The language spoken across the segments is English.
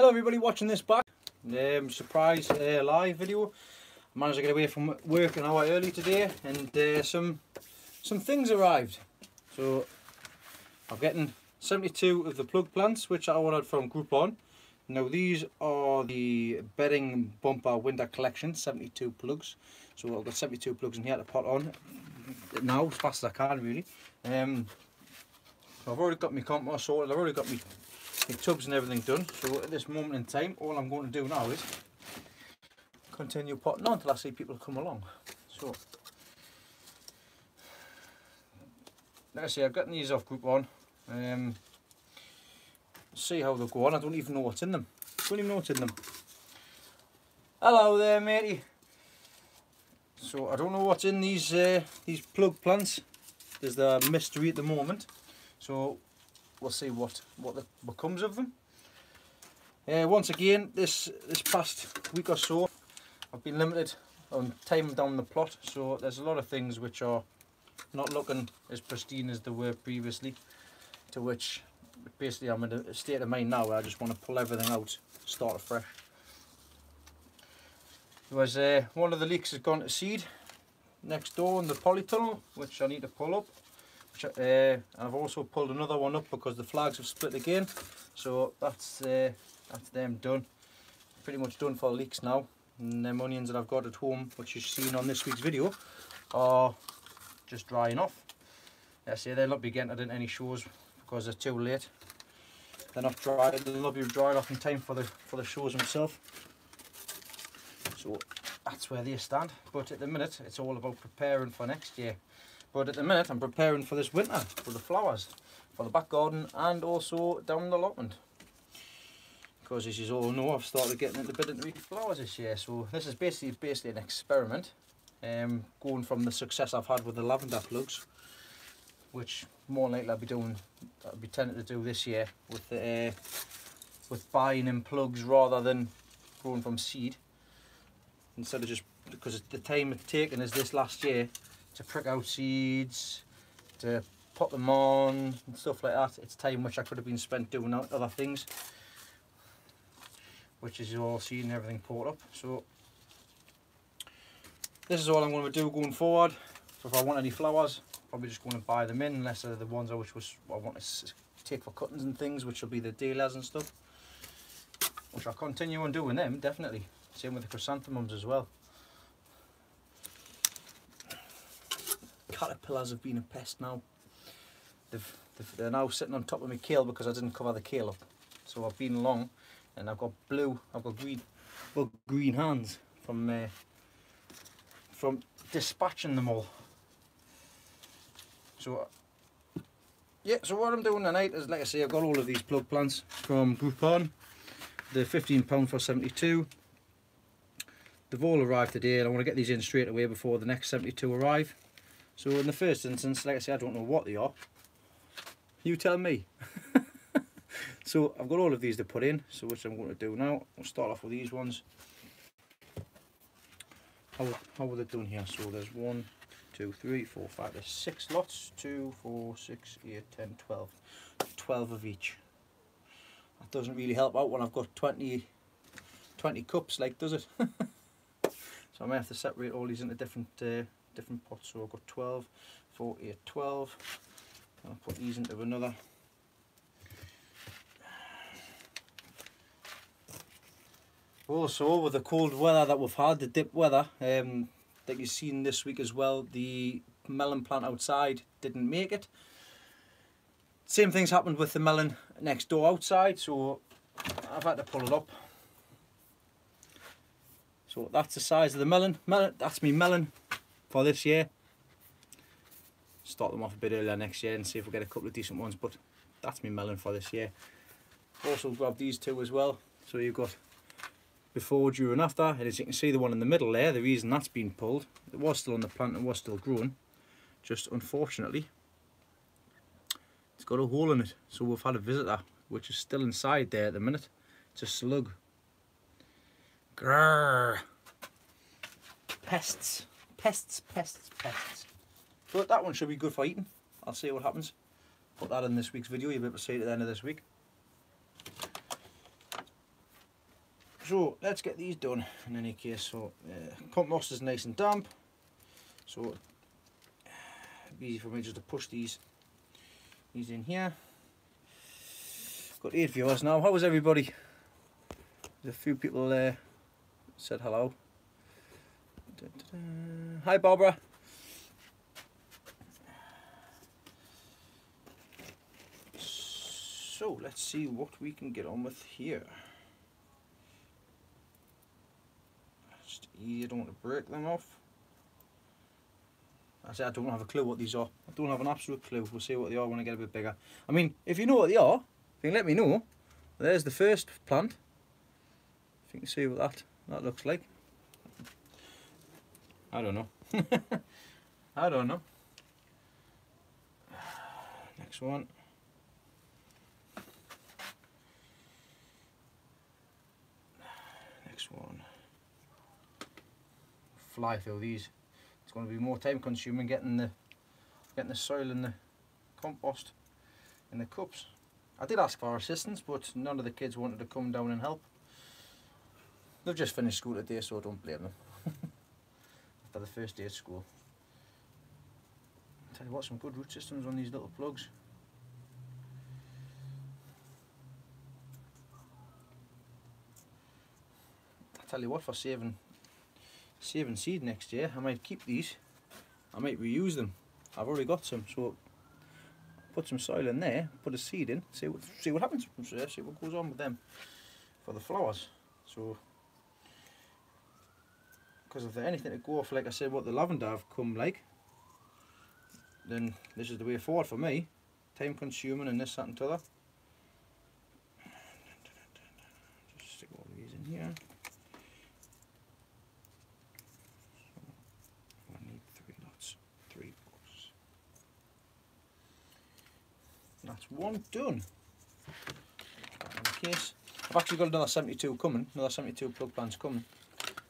Hello everybody watching this back. Surprise live video. I managed to get away from work an hour early today and some things arrived. So I'm getting 72 of the plug plants which I ordered from Groupon. Now these are the bedding bumper winter collection, 72 plugs. So I've got 72 plugs in here to put on now as fast as I can really. I've already got my compost sorted, I've already got my tubs and everything done. So at this moment in time all I'm going to do now is continue potting on until I see people come along. So like I say, I've gotten these off Groupon. See how they go on. I don't even know what's in them. Don't even know what's in them. Hello there matey. So I don't know what's in these plug plants. There's the mystery at the moment. So we'll see what comes of them. Once again, this past week or so, I've been limited on time down the plot. So there's a lot of things which are not looking as pristine as they were previously. To which basically I'm in a state of mind now where I just want to pull everything out, start afresh. There was one of the leaks has gone to seed next door in the polytunnel, which I need to pull up. I've also pulled another one up because the flags have split again. So that's them done. Pretty much done for the leaks now. And them onions that I've got at home, which you've seen on this week's video, are just drying off. I say they'll not be getting in any shows because they're too late. They're not dry. They'll not be dried off in time for the shows themselves. So that's where they stand. But at the minute, it's all about preparing for next year. But at the minute, I'm preparing for this winter, for the flowers, for the back garden, and also down the allotment. Because as you all know, I've started getting into flowers this year. So this is basically an experiment, going from the success I've had with the lavender plugs, which more likely I'll be tending to do this year with buying in plugs rather than growing from seed. Instead of just, because the time it's taken is this last year to prick out seeds, to put them on and stuff like that. It's time which I could have been spent doing other things, which is all seed and everything poured up. So this is all I'm going to do going forward. So if I want any flowers, probably just going to buy them in, unless they're the ones I want to take for cuttings and things, which will be the dahlias and stuff, which I'll continue on doing them definitely. Same with the chrysanthemums as well. Caterpillars have been a pest now. They're now sitting on top of my kale because I didn't cover the kale up. So I've been along and I've got green hands from dispatching them all. So yeah, so what I'm doing tonight is, like I say, I've got all of these plug plants from Groupon. They're £15 for 72. They've all arrived today and I want to get these in straight away before the next 72 arrive. So in the first instance, like I say, I don't know what they are. You tell me. So I've got all of these to put in, so which I'm going to do now. We'll start off with these ones. How are they done here? So there's 1, 2, 3, 4, 5, there's 6 lots. 2, 4, 6, 8, 10, 12. 12 of each. That doesn't really help out when I've got 20 cups, like, does it? So I may have to separate all these into different pots. So I've got 12, 4, 8, 12. I'll put these into another. Also, with the cold weather that we've had, the dip weather that you've seen this week as well, the melon plant outside didn't make it. Same things happened with the melon next door outside, so I've had to pull it up. So that's the size of the melon. That's me melon for this year. Start them off a bit earlier next year and see if we get a couple of decent ones, but that's me melon for this year. Also grab these two as well. So you've got before, during, after, and as you can see, the one in the middle there, the reason that's been pulled, it was still on the plant and was still growing, just unfortunately it's got a hole in it. So we've had a visitor which is still inside there at the minute. It's a slug. Grrr. Pests. But that one should be good for eating. I'll see what happens. Put that in this week's video. You'll be able to see it at the end of this week. So let's get these done in any case. So compost is nice and damp, so it'll be easy for me just to push these in here. Got 8 viewers now. How is everybody? There's a few people there said hello. Hi Barbara. So let's see what we can get on with here. Just easy, I don't want to break them off. I say I don't have a clue what these are. I don't have an absolute clue. We'll see what they are when I get a bit bigger. I mean, if you know what they are, you can let me know. There's the first plant. If you can see what that looks like. I don't know. I don't know. Next one. Next one. Fly through these. It's going to be more time consuming getting the soil and the compost in the cups. I did ask for assistance, but none of the kids wanted to come down and help. They've just finished school today, so I don't blame them. After the first day at school. I'll tell you what, some good root systems on these little plugs. I'll tell you what, for saving seed next year, I might keep these. I might reuse them. I've already got some, so put some soil in there, put a seed in, see what happens, see what goes on with them for the flowers. So, because if there's anything to go off, like I said, what the lavender have come like, then this is the way forward for me. Time consuming and this, that and t'other. Just stick all these in here. So I need 3 lots, 3 boxes. That's one done. In case, I've actually got another 72 coming, another 72 plug plants coming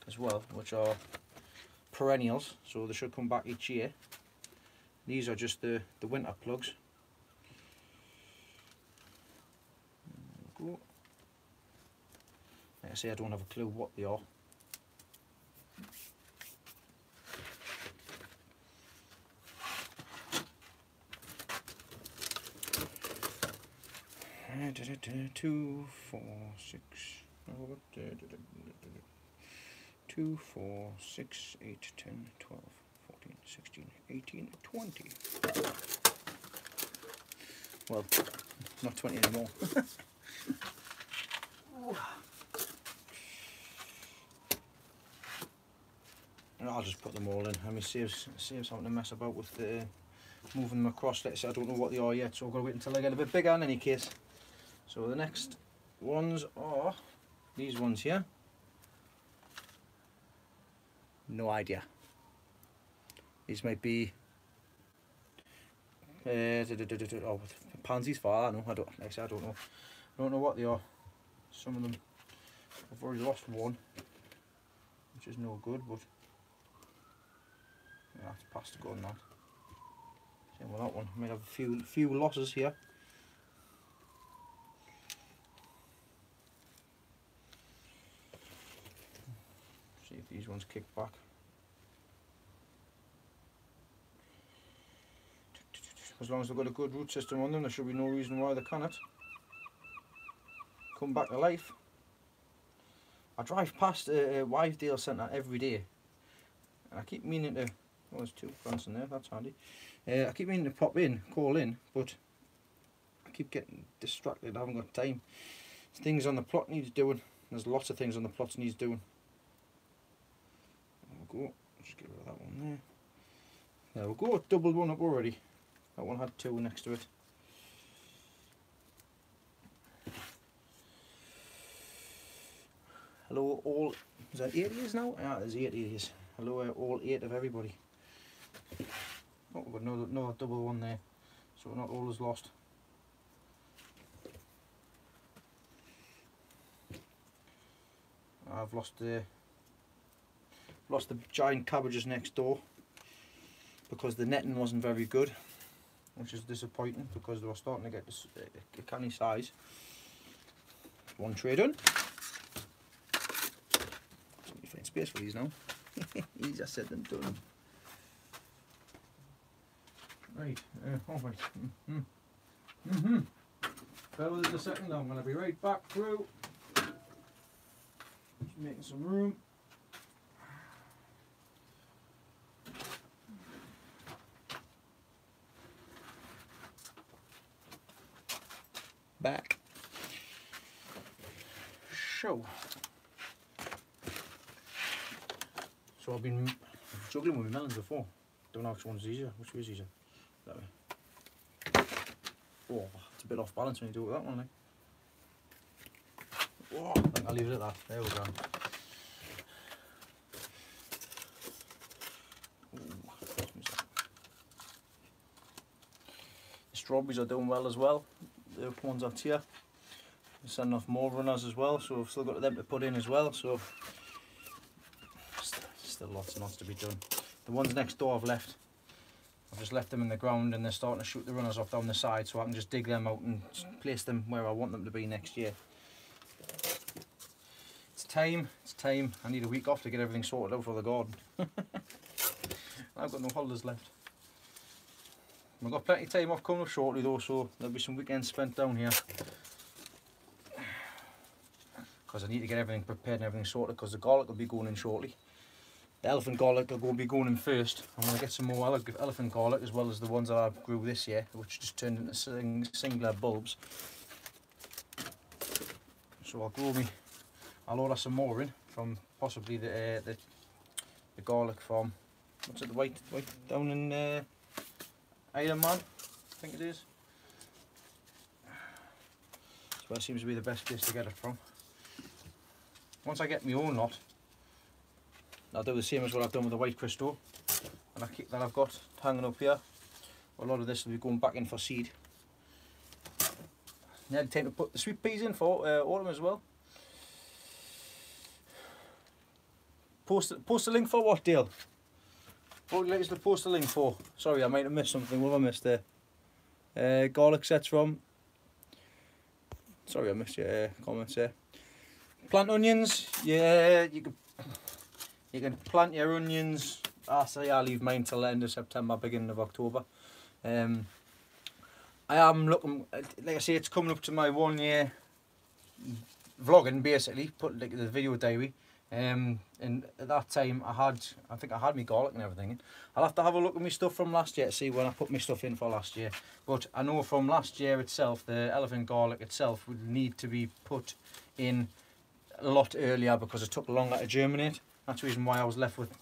as well, which are perennials, so they should come back each year. These are just the winter plugs. Like I say, I don't have a clue what they are. Two, 4, 6. 2, 4, 6, 8, 10, 12, 14, 16, 18, 20. Well, not 20 anymore. I'll just put them all in. I mean, saves having to mess about with moving them across. Let's say I don't know what they are yet, so I've got to wait until they get a bit bigger in any case. So the next ones are these ones here. No idea. These might be oh, pansies for I know. I don't. Like I said, I don't know. I don't know what they are. Some of them, I've already lost one, which is no good. But yeah, it's past gone now. Same with that one. I might have a few losses here. See if these ones kick back. As long as they've got a good root system on them, there should be no reason why they cannot come back to life. I drive past Wisedale Centre every day, and I keep meaning to. Oh, there's 2 plants in there. That's handy. I keep meaning to pop in, call in, but I keep getting distracted. I haven't got time. Things on the plot needs doing. There's lots of things on the plots needs doing. There we go. Just get rid of that one there. There we go. Doubled one up already. That one had 2 next to it. Hello all, is that 8 years now? Yeah, there's 8 years. Hello all 8 of everybody. Oh, we've got another double one there, so we're not all as lost. I've lost the giant cabbages next door because the netting wasn't very good, which is disappointing because they were starting to get a canny size. One tray done. space for these now. Easier said than done. Right, oh wait. Bear with us a second, I'm going to be right back through. Just making some room. Back. So I've been juggling with my melons before. Don't know which one's easier. Which is easier? That way. Oh, it's a bit off balance when you do it with that one, like. Oh, I think I'll leave it at that. There we go. The strawberries are doing well as well. The ones out here. We're sending off more runners as well, so we've still got them to put in as well. So still lots and lots to be done. The ones next door I've left. I've just left them in the ground and they're starting to shoot the runners off down the side, so I can just dig them out and place them where I want them to be next year. It's time. I need a week off to get everything sorted out for the garden. I've got no holidays left. We've got plenty of time off coming up shortly though, so there'll be some weekends spent down here. Because I need to get everything prepared and everything sorted, because the garlic will be going in shortly. The elephant garlic will be going in first. I'm going to get some more elephant garlic, as well as the ones that I grew this year, which just turned into singular bulbs. So I'll order some more in from possibly the garlic from, what's it, the white down in Iron Man, I think it is. That's where it seems to be the best place to get it from. Once I get my own lot, I'll do the same as what I've done with the white Christo that I've got hanging up here. A lot of this will be going back in for seed. Now time to put the sweet peas in for autumn as well. Post a link for what, Dale? What would you like us to post a link for? Sorry, I might have missed something. What have I missed there? Garlic sets from. Sorry, I missed your comments there. Plant onions. Yeah, you can plant your onions. I say I'll leave mine till the end of September, beginning of October. I am looking, like I say, it's coming up to my 1 year vlogging, basically, put like the video diary. And at that time I think I had my garlic and everything in. I'll have to have a look at my stuff from last year to see when I put my stuff in for last year. But I know from last year itself, the elephant garlic itself would need to be put in a lot earlier because it took longer to germinate. That's the reason why I was left with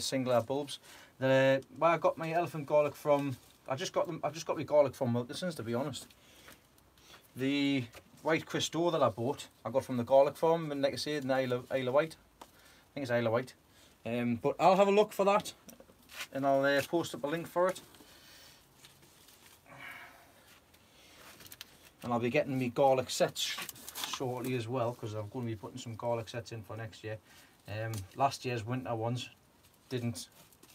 singular bulbs. Where I got my elephant garlic from, I just got my garlic from Wilkinson's, to be honest. The white Christo that I bought, I got from the garlic farm, and like I said, in Isle of Wight. I think it's Isle of Wight. But I'll have a look for that, and I'll post up a link for it. And I'll be getting me garlic sets shortly as well, because I'm going to be putting some garlic sets in for next year. Last year's winter ones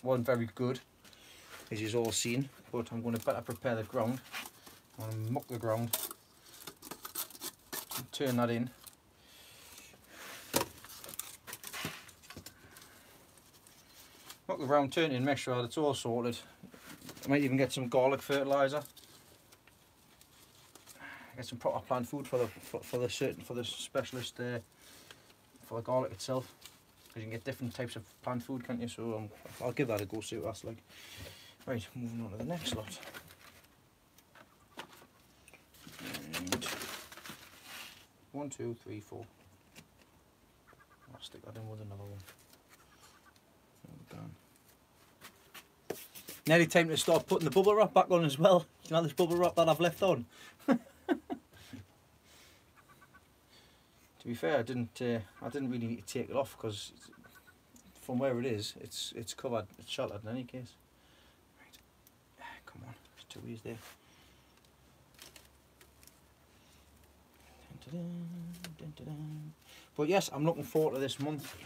weren't very good, as you've all seen, but I'm going to better prepare the ground. I'm going to muck the ground, turn that in. Muck the ground, turn it in, make sure that it's all sorted. I might even get some garlic fertiliser. Get some proper plant food for the specialist for the garlic itself. Because you can get different types of plant food, can't you? So I'll give that a go, see what that's like. Right, moving on to the next lot. And 1, 2, 3, 4. I'll stick that in with another one. Nearly time to start putting the bubble wrap back on as well. You know this bubble wrap that I've left on. To be fair, I didn't really need to take it off because from where it is, it's covered, it's sheltered in any case. Right, come on, there's 2 E's there. Dun, dun, dun. But yes, I'm looking forward to this month,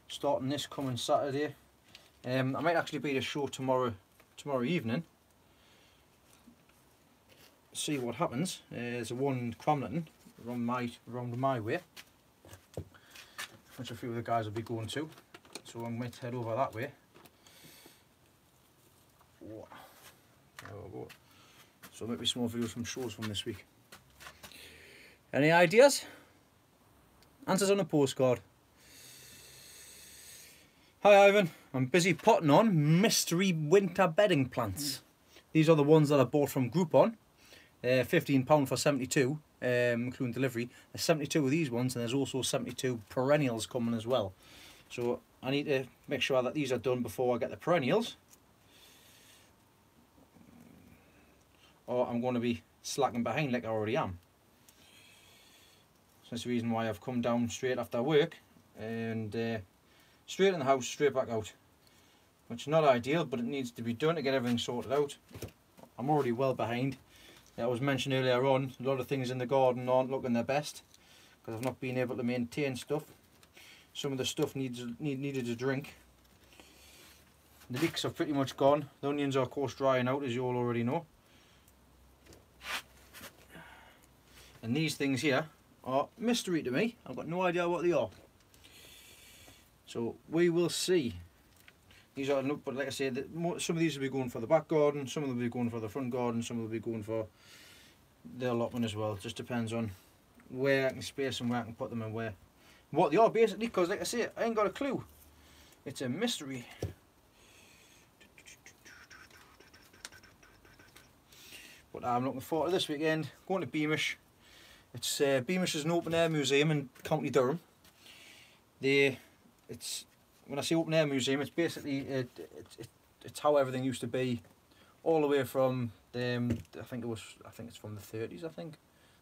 starting this coming Saturday. I might actually be at a show tomorrow evening. See what happens. There's a one in Cramlington around my way, which a few of the guys will be going to. so I might head over that way. Oh, there we go. So maybe some more videos from shows from this week. Any ideas? Answers on a postcard. Hi Ivan, I'm busy potting on mystery winter bedding plants. These are the ones that I bought from Groupon. £15 for 72, including delivery. There's 72 of these ones, and there's also 72 perennials coming as well. So I need to make sure that these are done before I get the perennials, or I'm going to be slacking behind like I already am. So that's the reason why I've come down straight after work and straight in the house, straight back out. Which is not ideal, but it needs to be done to get everything sorted out. I'm already well behind. I was mentioned earlier on, a lot of things in the garden aren't looking their best because I've not been able to maintain stuff. Some of the stuff needed a drink. The leeks are pretty much gone. The onions are of course drying out, as you all already know. And these things here are mystery to me. I've got no idea what they are. So we will see. These are, but like I said, some of these will be going for the back garden, some of them will be going for the front garden, some will be going for the allotment as well. It just depends on where I can space and where I can put them and where. What they are basically, because like I say, I ain't got a clue. It's a mystery. But I'm looking forward to this weekend, going to Beamish. It's Beamish is an open air museum in County Durham. When I say open air museum, it's basically it's how everything used to be, all the way from I think it's from the 30s. I think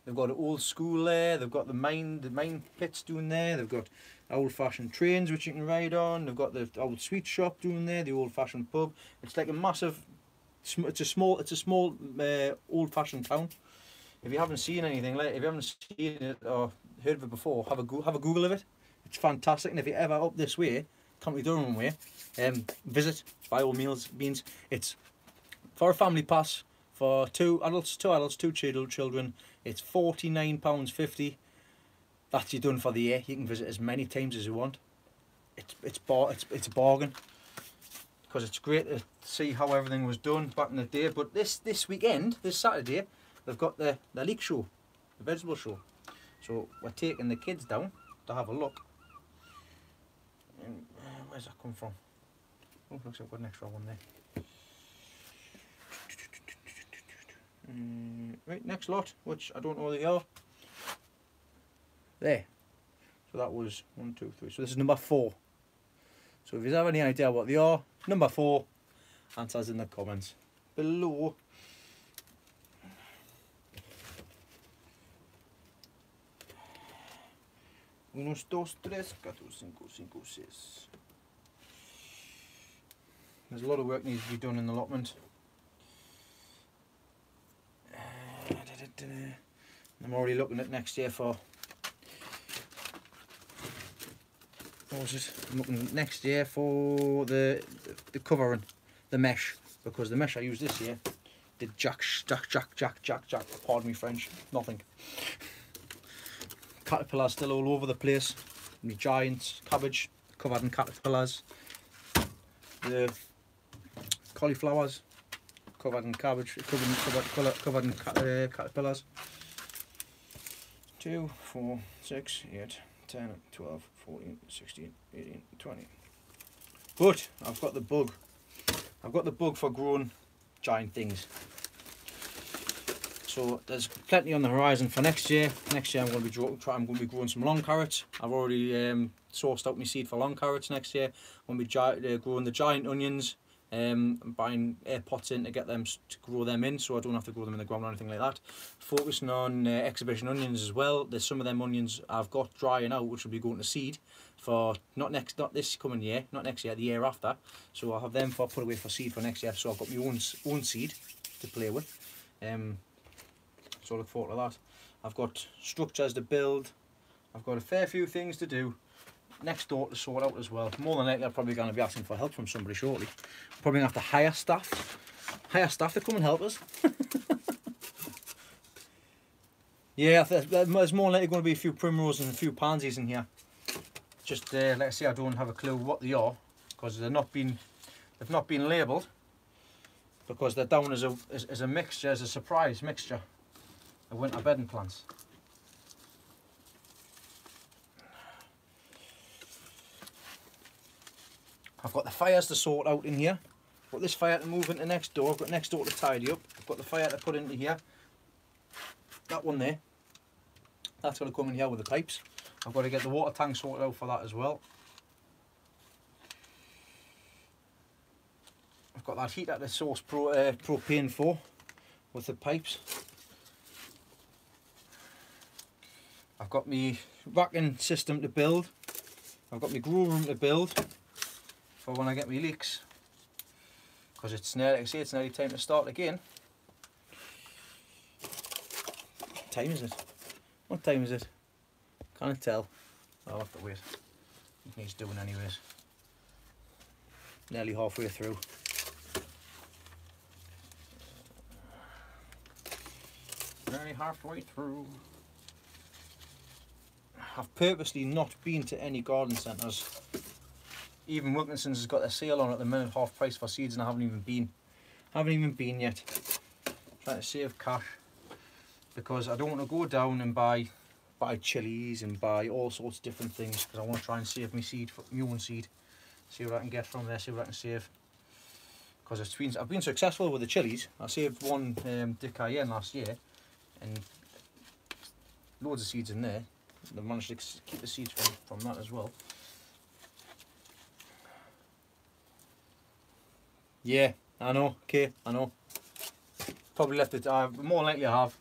they've got an old school there. They've got the mine pits doing there. They've got old-fashioned trains which you can ride on. They've got the old sweet shop doing there. The old-fashioned pub. It's like a massive. It's a small old-fashioned town. If you haven't seen anything like, if you haven't seen it or heard of it before, have a Google of it. It's fantastic, and if you're ever up this way, County Durham way, visit by all means. It's for a family pass for two adults, two children. It's £49.50. That's you done for the year. You can visit as many times as you want. It's a bargain because it's great to see how everything was done back in the day. But this weekend, this Saturday, they've got the leek show, the vegetable show. So we're taking the kids down to have a look. And, where's that come from? Oh, looks like I've got an extra one there. Right, next lot, which I don't know what they are. There. So that was 1, 2, 3. So this is number 4. So if you have any idea what they are, number 4, answers in the comments below. Unos, dos, tres, cuatro, cinco, cinco, seis. There's a lot of work needs to be done in the allotment. I'm already looking at next year for. What was it? I'm looking at next year for the covering, the mesh, because the mesh I used this year did jack. Pardon me French, nothing. Caterpillars still all over the place. The giant cabbage covered in caterpillars. The cauliflowers covered in cabbage, covered in caterpillars. 2, 4, 6, 8, 10, 12, 14, 16, 18, 20. But I've got the bug. I've got the bug for growing giant things. So there's plenty on the horizon for next year. Next year I'm going to be growing some long carrots. I've already sourced out my seed for long carrots next year. I'm going to be growing the giant onions. I'm buying air pots in to get them to grow them in, so I don't have to grow them in the ground or anything like that. Focusing on exhibition onions as well. There's some of them onions I've got drying out, which will be going to seed for not this coming year, not next year, the year after. So I'll have them put away for seed for next year. So I've got my own seed to play with. So I look forward to that. I've got structures to build. I've got a fair few things to do next door to sort out as well. More than likely I'm probably going to be asking for help from somebody shortly. Probably going to have to hire staff to come and help us. Yeah, there's more likely going to be a few primroses and a few pansies in here. Just like I say, I don't have a clue what they are. because they've not been labelled, because they're down as a mixture, as a surprise mixture of winter bedding plants. I've got the fires to sort out in here. I've got this fire to move into next door. I've got next door to tidy up. I've got the fire to put into here. That one there. That's going to come in here with the pipes. I've got to get the water tank sorted out for that as well. I've got that heater to source propane for with the pipes. I've got my racking system to build. I've got my grow room to build for when I get my leeks, because it's nearly, like I say, it's nearly time to start again. What time is it? What time is it? Can't tell. I'll have to wait. It needs doing anyways. Nearly halfway through. Nearly halfway through. I've purposely not been to any garden centres. Even Wilkinson's has got their sale on at the minute, half price for seeds, and I haven't even been yet. Trying to save cash, because I don't want to go down and buy chilies and buy all sorts of different things, because I want to try and save my seed, my own seed. See what I can get from there, see what I can save. Because I've been successful with the chilies. I saved one de Cayenne last year, and loads of seeds in there. I've managed to keep the seeds from that as well. Yeah, I know, okay, I know. Probably left it, more likely I have.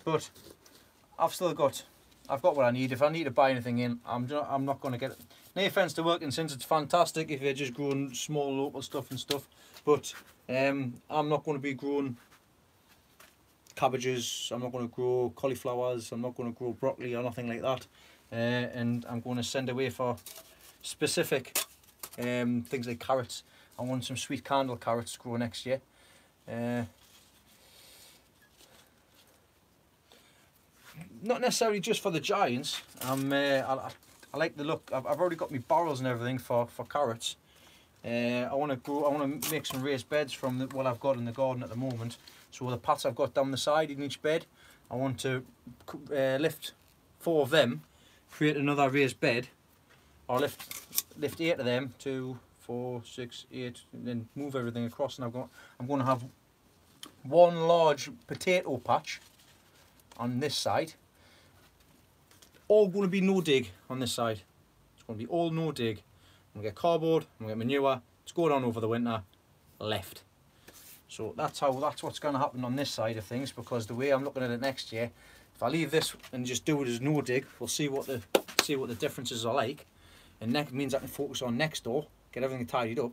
But I've got what I need. If I need to buy anything in, I'm not going to get it. No offence to Wilkinson's, it's fantastic if you're just growing small local stuff and stuff. But I'm not going to be growing cabbages, I'm not going to grow cauliflowers, I'm not going to grow broccoli or nothing like that. And I'm going to send away for specific things like carrots. I want some sweet candle carrots to grow next year. Not necessarily just for the giants. I like the look. I've already got my barrels and everything for carrots. I want to make some raised beds from what I've got in the garden at the moment. So the pots I've got down the side in each bed, I want to lift 4 of them, create another raised bed, or lift 8 of them, 2, 4, 6, 8, and then move everything across. And I'm going to have one large potato patch on this side. All going to be no dig on this side. It's going to be all no dig. I'm going to get cardboard, I'm going to get manure, it's going on over the winter, left. So that's what's going to happen on this side of things, because the way I'm looking at it next year, if I leave this and just do it as no dig, we'll see what the differences are like. And that means I can focus on next door, get everything tidied up,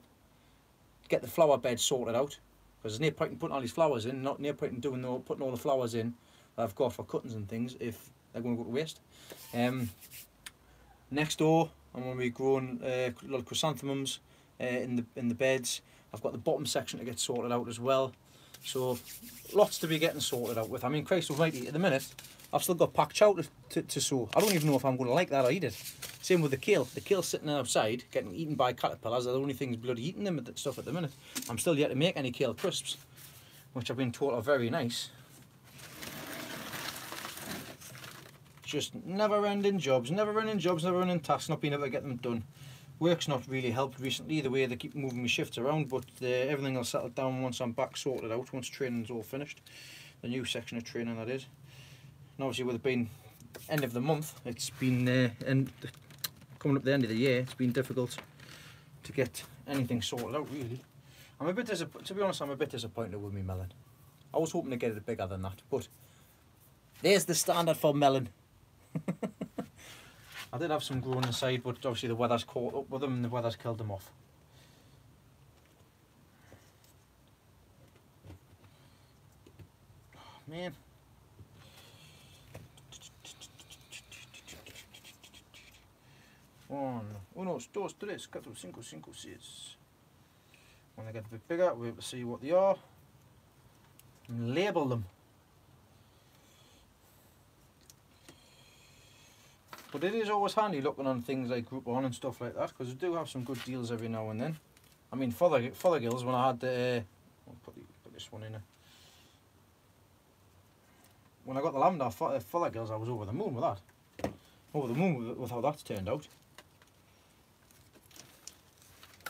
get the flower bed sorted out, because there's no point in putting all these flowers in, not no point in putting all the flowers in that I've got for cuttings and things if they're going to go to waste. Next door, I'm going to be growing little chrysanthemums in the beds. I've got the bottom section to get sorted out as well. So lots to be getting sorted out with. I mean, Christ almighty, at the minute, I've still got pak chow to sow. I don't even know if I'm going to like that or eat it. Same with the kale. The kale's sitting outside, getting eaten by caterpillars. They're the only things bloody eating them and stuff at the minute. I'm still yet to make any kale crisps, which I've been told are very nice. Just never-ending jobs, never-ending tasks, not being able to get them done. Work's not really helped recently, the way they keep moving my shifts around, but everything will settle down once I'm back sorted out, once training's all finished. The new section of training, that is. And obviously with it being end of the month, it's been, and coming up the end of the year, it's been difficult to get anything sorted out, really. To be honest, I'm a bit disappointed with me melon. I was hoping to get it bigger than that, but there's the standard for melon. I did have some growing inside, but obviously the weather's caught up with them and the weather's killed them off. Oh, man. Uno, dos, tres, cuatro, cinco, seis. When they get a bit bigger, we'll be able to see what they are and label them. But it is always handy looking on things like Groupon and stuff like that, because we do have some good deals every now and then. I mean, Fothergill's, when I had the I'll put this one in there. When I got the lavender Fothergill's, I was over the moon with that. Over the moon with how that's turned out.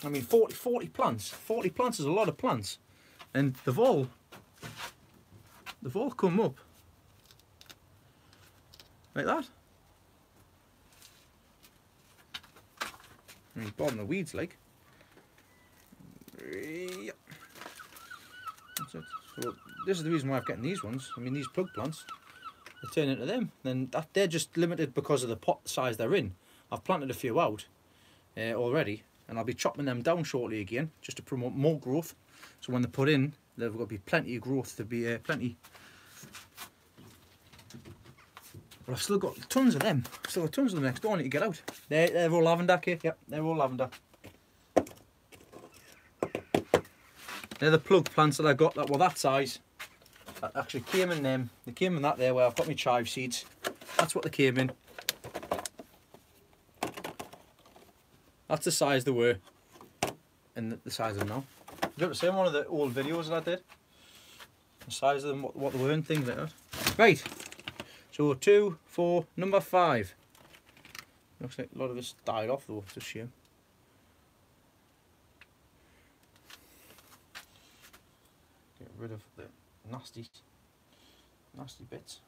I mean, 40 plants. 40 plants is a lot of plants, and they've all come up like that. I mean, bottom of the weeds, like. Yep. That's it. So this is the reason why I'm getting these ones. I mean, these plug plants, they turn into them. Then they're just limited because of the pot size they're in. I've planted a few out already, and I'll be chopping them down shortly again, just to promote more growth. So when they're put in, there've got to be plenty of growth. There'll be plenty. But I've still got tons of them. I've still got tons of them next door. I need to get out. They're all lavender, Kate. Yep, they're all lavender. They're the plug plants that I got that were that size. That actually came in them. They came in that there where I've got my chive seeds. That's what they came in. That's the size they were. And the size of them now. You got to see in one of the old videos that I did. The size of them, what they were and things like that. Right. So 2, 4, number 5. Looks like a lot of this died off though. It's a shame. Get rid of the nasty bits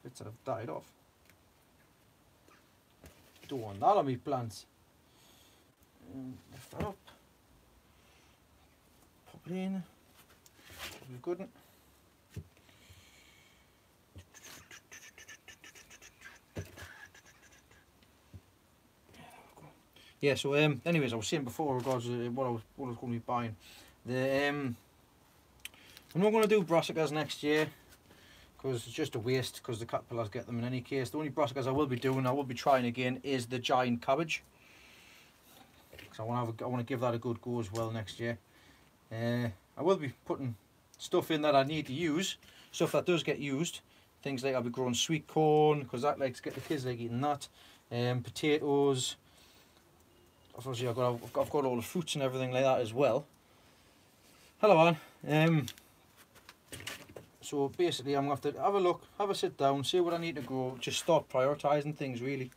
that have died off. Don't want that on me plants. Lift that up. Pop it in. Be good. Yeah, so anyways, I was saying before regards to what I was going to be buying. I'm not going to do brassicas next year because it's just a waste, because the caterpillars get them in any case. The only brassicas I will be trying again is the giant cabbage. So I want to give that a good go as well next year. I will be putting stuff in that I need to use, stuff that does get used. Things like I'll be growing sweet corn, because that likes to get the kids like eating that. Potatoes. Obviously I've got all the fruits and everything like that as well. Hello Anne. So basically I'm going to have to have a look, have a sit down, see what I need to grow, just start prioritising things really.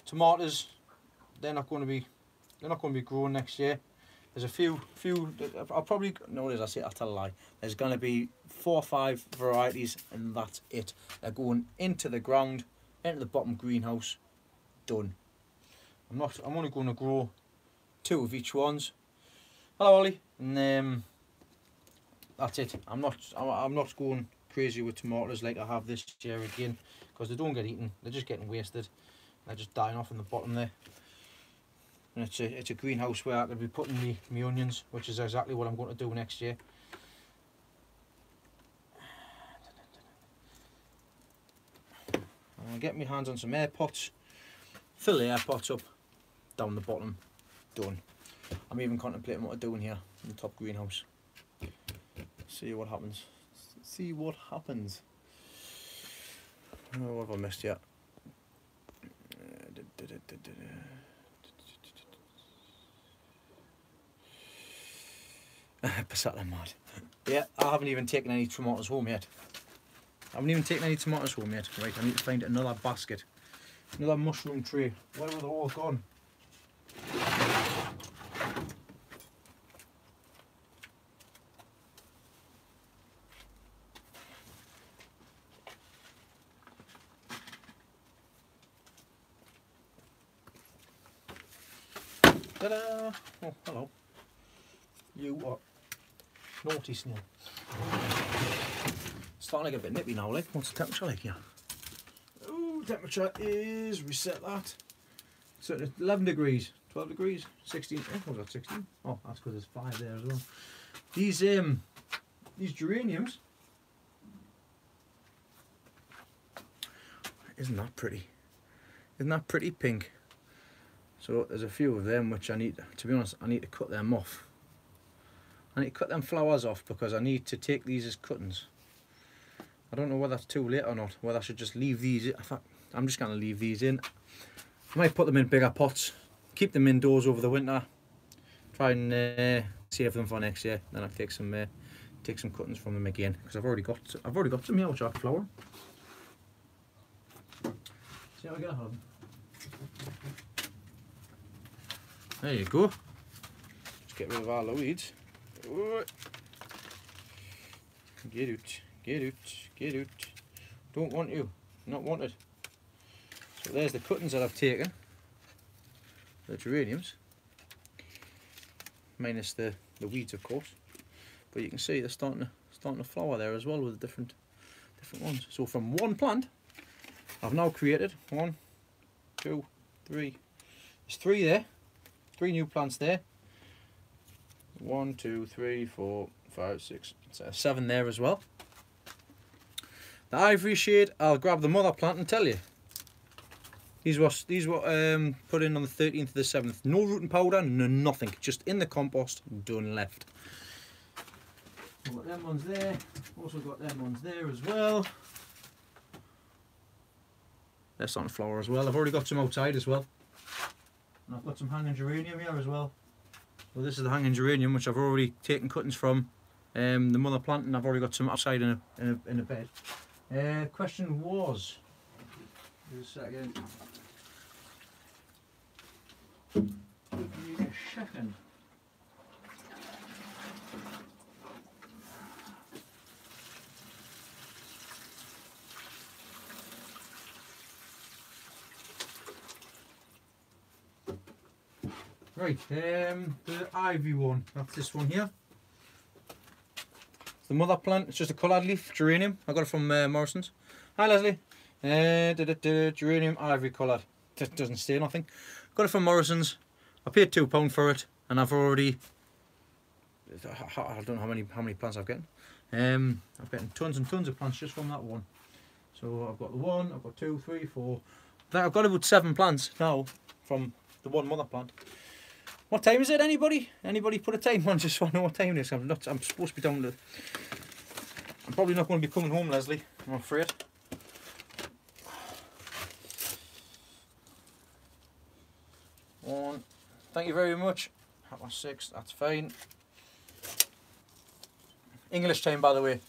Tomatoes, they're not going to be growing next year. There's a few I'll probably, no it is, I'll tell a lie. There's going to be 4 or 5 varieties and that's it. They're going into the ground, into the bottom greenhouse, done. I'm only going to grow 2 of each ones. Hello Ollie. And that's it. I'm not going crazy with tomatoes like I have this year again, because they don't get eaten. They're just getting wasted. They're just dying off in the bottom there. And it's a greenhouse where I could be putting me onions, which is exactly what I'm going to do next year. I'm going to get my hands on some air pots, fill the air pots up down the bottom, done. I'm even contemplating what I'm doing here in the top greenhouse. See what happens. See what happens. Oh, what have I missed yet? Passata mad. Yeah, I haven't even taken any tomatoes home yet. Right, I need to find another basket. Another mushroom tray. Where are they all gone? Ta-da! Oh, hello. You are naughty snail. Starting to get a bit nippy now, like. What's the temperature like here? Oh, temperature is, reset that. So 11 degrees, 12 degrees, 16. What was that, 16? Oh, that's because there's 5 there as well. These geraniums. Isn't that pretty? Isn't that pretty pink? So there's a few of them which I need, to be honest, I need to cut them off. I need to cut them flowers off because I need to take these as cuttings. I don't know whether that's too late or not, whether I should just leave these in. I'm just going to leave these in. I might put them in bigger pots, keep them indoors over the winter, try and save them for next year. Then I'll take some cuttings from them again, because I've already got some here which I can flower. See how I get a hold. There you go. Just get rid of all the weeds. Get out, get out, get out. Don't want you, not wanted. So there's the cuttings that I've taken. The geraniums. Minus the weeds, of course. But you can see they're starting to flower there as well with the different ones. So from one plant, I've now created 1, 2, 3. There's 3 there. 3 new plants there. 1, 2, 3, 4, 5, 6, 7 there as well. The ivory shade, I'll grab the mother plant and tell you. These were put in on the 13th of the 7th. No rooting powder, no nothing. Just in the compost, done left. I've got them ones there. Also got them ones there as well. They're starting to flower as well. I've already got some outside as well. And I've got some hanging geranium here as well. So this is the hanging geranium which I've already taken cuttings from the mother plant, and I've already got some outside in a bed. Question was, just a second. Give me a second. Right, the ivy one, that's this one here. It's the mother plant, it's just a coloured leaf geranium. I got it from Morrison's. Hi Leslie. Geranium ivory coloured. Just doesn't say nothing. Got it from Morrison's. I paid £2 for it, and I've already, I don't know how many plants I've gotten. I've gotten tons and tons of plants just from that one. So I've got the 1, I've got 2, 3, 4. I've got about 7 plants now from the one mother plant. What time is it, anybody? Anybody put a time on, just so I know what time it is. I'm supposed to be down to... I'm probably not going to be coming home, Leslie, I'm afraid. One. Thank you very much. 6:30, that's fine. English time, by the way.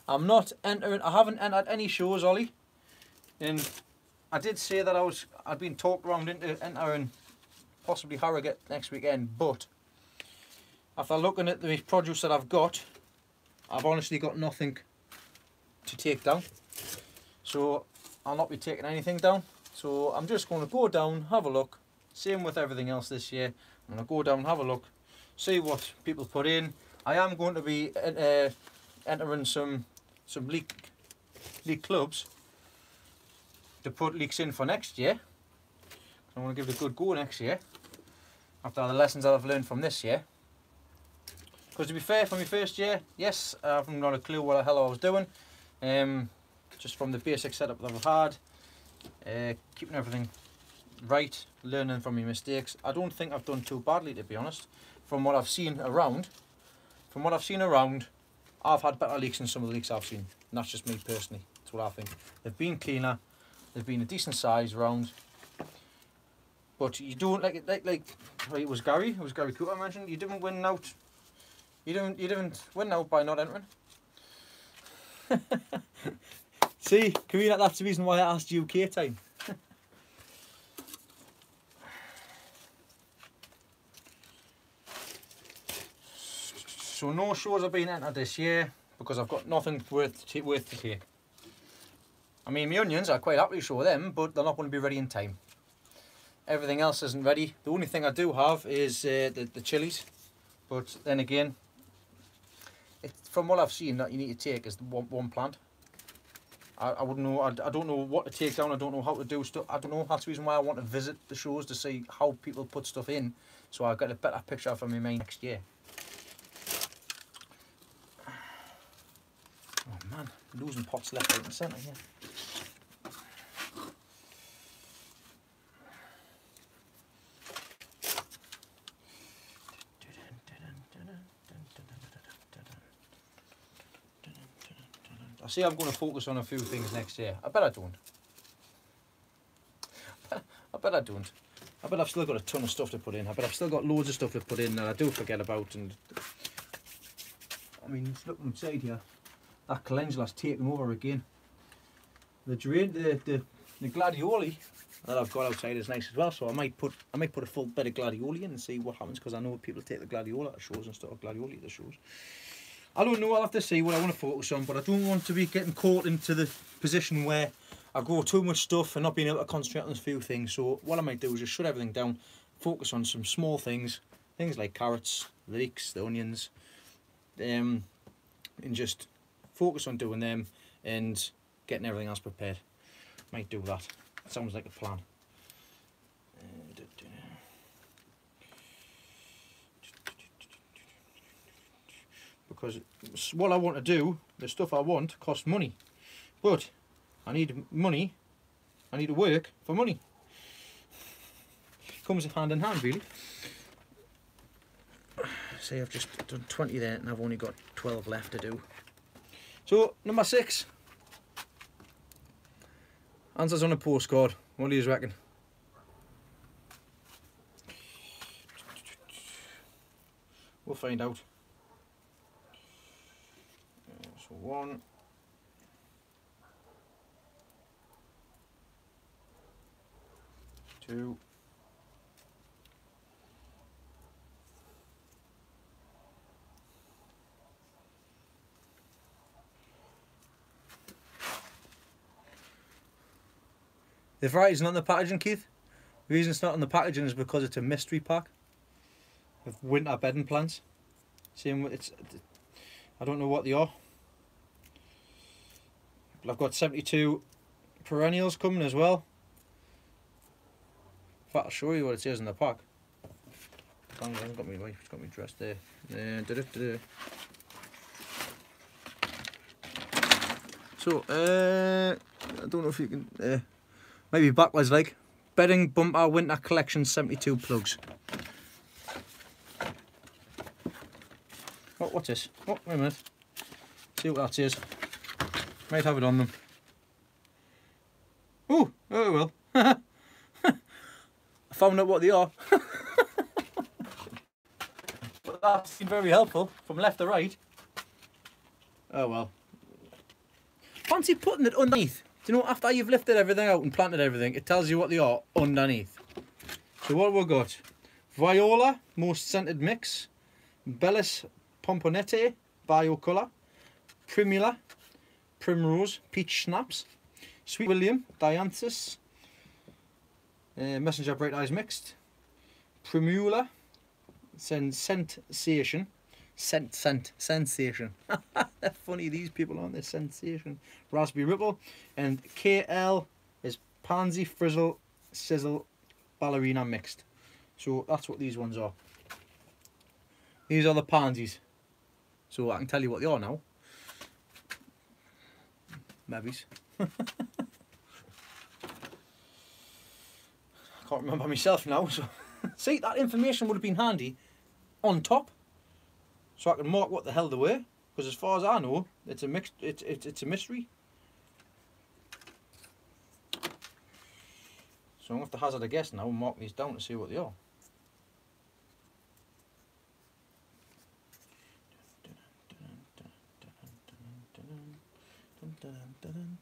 I'm not entering... I haven't entered any shows, Ollie. And I did say that I'd been talked around into entering possibly Harrogate next weekend, but after looking at the produce that I've got, I've honestly got nothing to take down, so I'll not be taking anything down. So I'm just going to go down, have a look. Same with everything else this year. I'm going to go down, have a look, see what people put in. I am going to be entering some leek clubs to put leeks in for next year. I want to give it a good go next year, after the lessons that I've learned from this year. Because to be fair, for my first year, yes, I haven't got a clue what the hell I was doing. Just from the basic setup that I've had, keeping everything right, learning from my mistakes. I don't think I've done too badly, to be honest. From what I've seen around, I've had better leeks than some of the leeks I've seen. And that's just me personally. That's what I think. They've been cleaner. They've been a decent size round. But you don't like it was Gary Cooper I mentioned. You didn't win out. You didn't win out by not entering. See, Karina, that's the reason why I asked UK time. So no shows have been entered this year because I've got nothing worth to take. I mean, my onions, I quite happily show them, but they're not going to be ready in time. Everything else isn't ready. The only thing I do have is the chilies, but then again, from what I've seen, that you need to take is one plant. I wouldn't know. I don't know what to take down. I don't know how to do stuff. I don't know. That's the reason why I want to visit the shows to see how people put stuff in, so I get a better picture for my mind next year. Oh man, losing pots left, right and centre here. I say I'm going to focus on a few things next year. I bet I don't. I bet I don't. I bet I've still got a ton of stuff to put in. I bet I've still got loads of stuff to put in that I do forget about. And I mean, just look inside here. That calendula's taken over again. The gladioli that I've got outside is nice as well. So I might put a full bed of gladioli in and see what happens, because I know people take the gladiola at shows and stuff. Gladioli at the shows. I don't know. I'll have to see what I want to focus on, but I don't want to be getting caught into the position where I grow too much stuff and not being able to concentrate on a few things. So what I might do is just shut everything down, focus on some small things like carrots, the leeks, the onions, and just focus on doing them and getting everything else prepared. Might do that. Sounds like a plan. Because what I want to do, the stuff I want, costs money. But I need money. I need to work for money. Comes hand in hand, really. See, I've just done 20 there and I've only got 12 left to do. So, number 6. Answers on a postcard. What do you reckon? We'll find out. So 1, 2, 3. The variety's not on the packaging, Keith. The reason it's not on the packaging is because it's a mystery pack with winter bedding plants. Same with I don't know what they are. But I've got 72 perennials coming as well. In fact, I'll show you what it says in the pack. I haven't got my wife, it's got me dressed there. So, I don't know if you can, maybe backwards like. Bedding Bumper Winter Collection 72 plugs. Oh, what's this? Oh, wait a minute. See what that says. Might have it on them. Oh well. I found out what they are. But that's been very helpful from left to right. Oh well. Fancy putting it underneath. Do you know, after you've lifted everything out and planted everything, it tells you what they are underneath. So what have we got? Viola, Most Scented Mix. Bellis Pomponette, Biocolor. Primula, Primrose, Peach Schnapps. Sweet William, Dianthus. Messenger Bright Eyes Mixed. Primula, Sensation. Sensation. They're funny, these people, aren't they? Sensation. Raspberry Ripple. And KL is Pansy Frizzle Sizzle Ballerina Mixed. So that's what these ones are. These are the pansies. So I can tell you what they are now. Maybe's. I can't remember myself now. So see, that information would have been handy on top, so I can mark what the hell they were. Because as far as I know, it's a mixed. It's a mystery. So I'm going to have to hazard a guess now and mark these down to see what they are.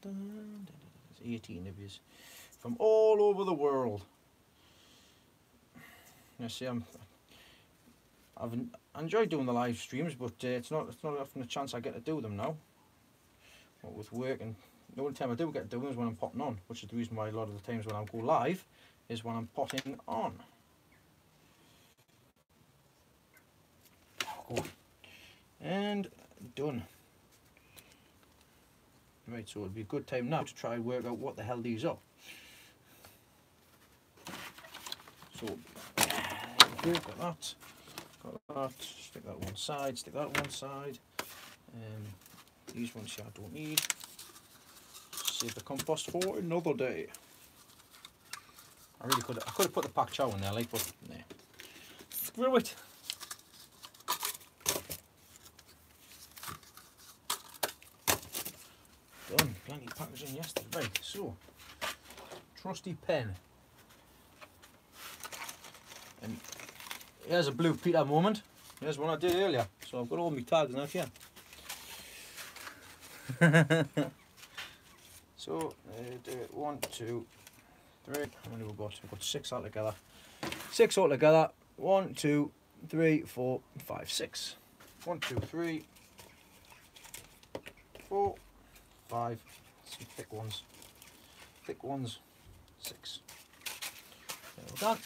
There's 18 of yous from all over the world. You see, I've enjoyed doing the live streams, but it's not often a chance I get to do them now. What with work, and the only time I do get to do them is when I'm potting on, which is the reason why a lot of the times when I go live is when I'm potting on. And done. Right, so it'll be a good time now to try and work out what the hell these are. So, got that. Got that. Stick that one side. Stick that one side. These ones here I don't need. Save the compost for another day. I could have put the pak chow in there, like, but nah. Screw it. done. Plenty of packaging yesterday. Right, so trusty pen. And here's a Blue Peter moment. Here's one I did earlier. So I've got all my tags now here. So do it 1, 2, 3. How many we got? We've got 6 altogether. 6 altogether. 1, 2, 3, 4, 5, 6. 1, 2, 3, 4, 5. Some thick ones. Thick ones. 6. There we go.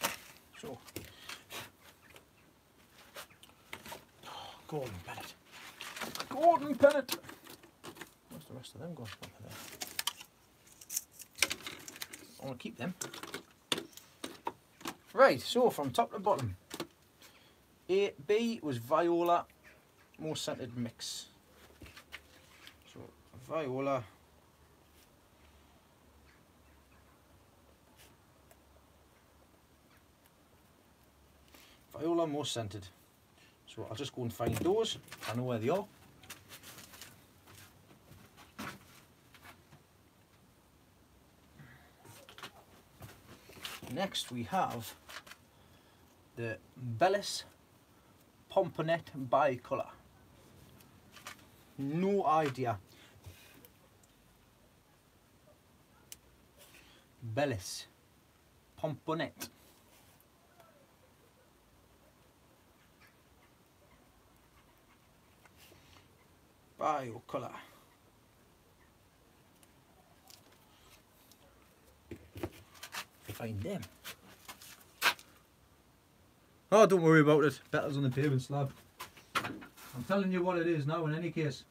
So, Gordon Bennett. Gordon Bennett. Where's the rest of them gone? I want to keep them. Right, so from top to bottom. A, B was Viola, more scented mix. So Viola. Viola more scented. So I'll just go and find those. I know where they are. Next we have the Bellis Pomponette Bicolor. No idea. Bellis Pomponette. Bicolor. Find them. Oh, don't worry about it. Better's on the pavement slab. I'm telling you what it is now in any case.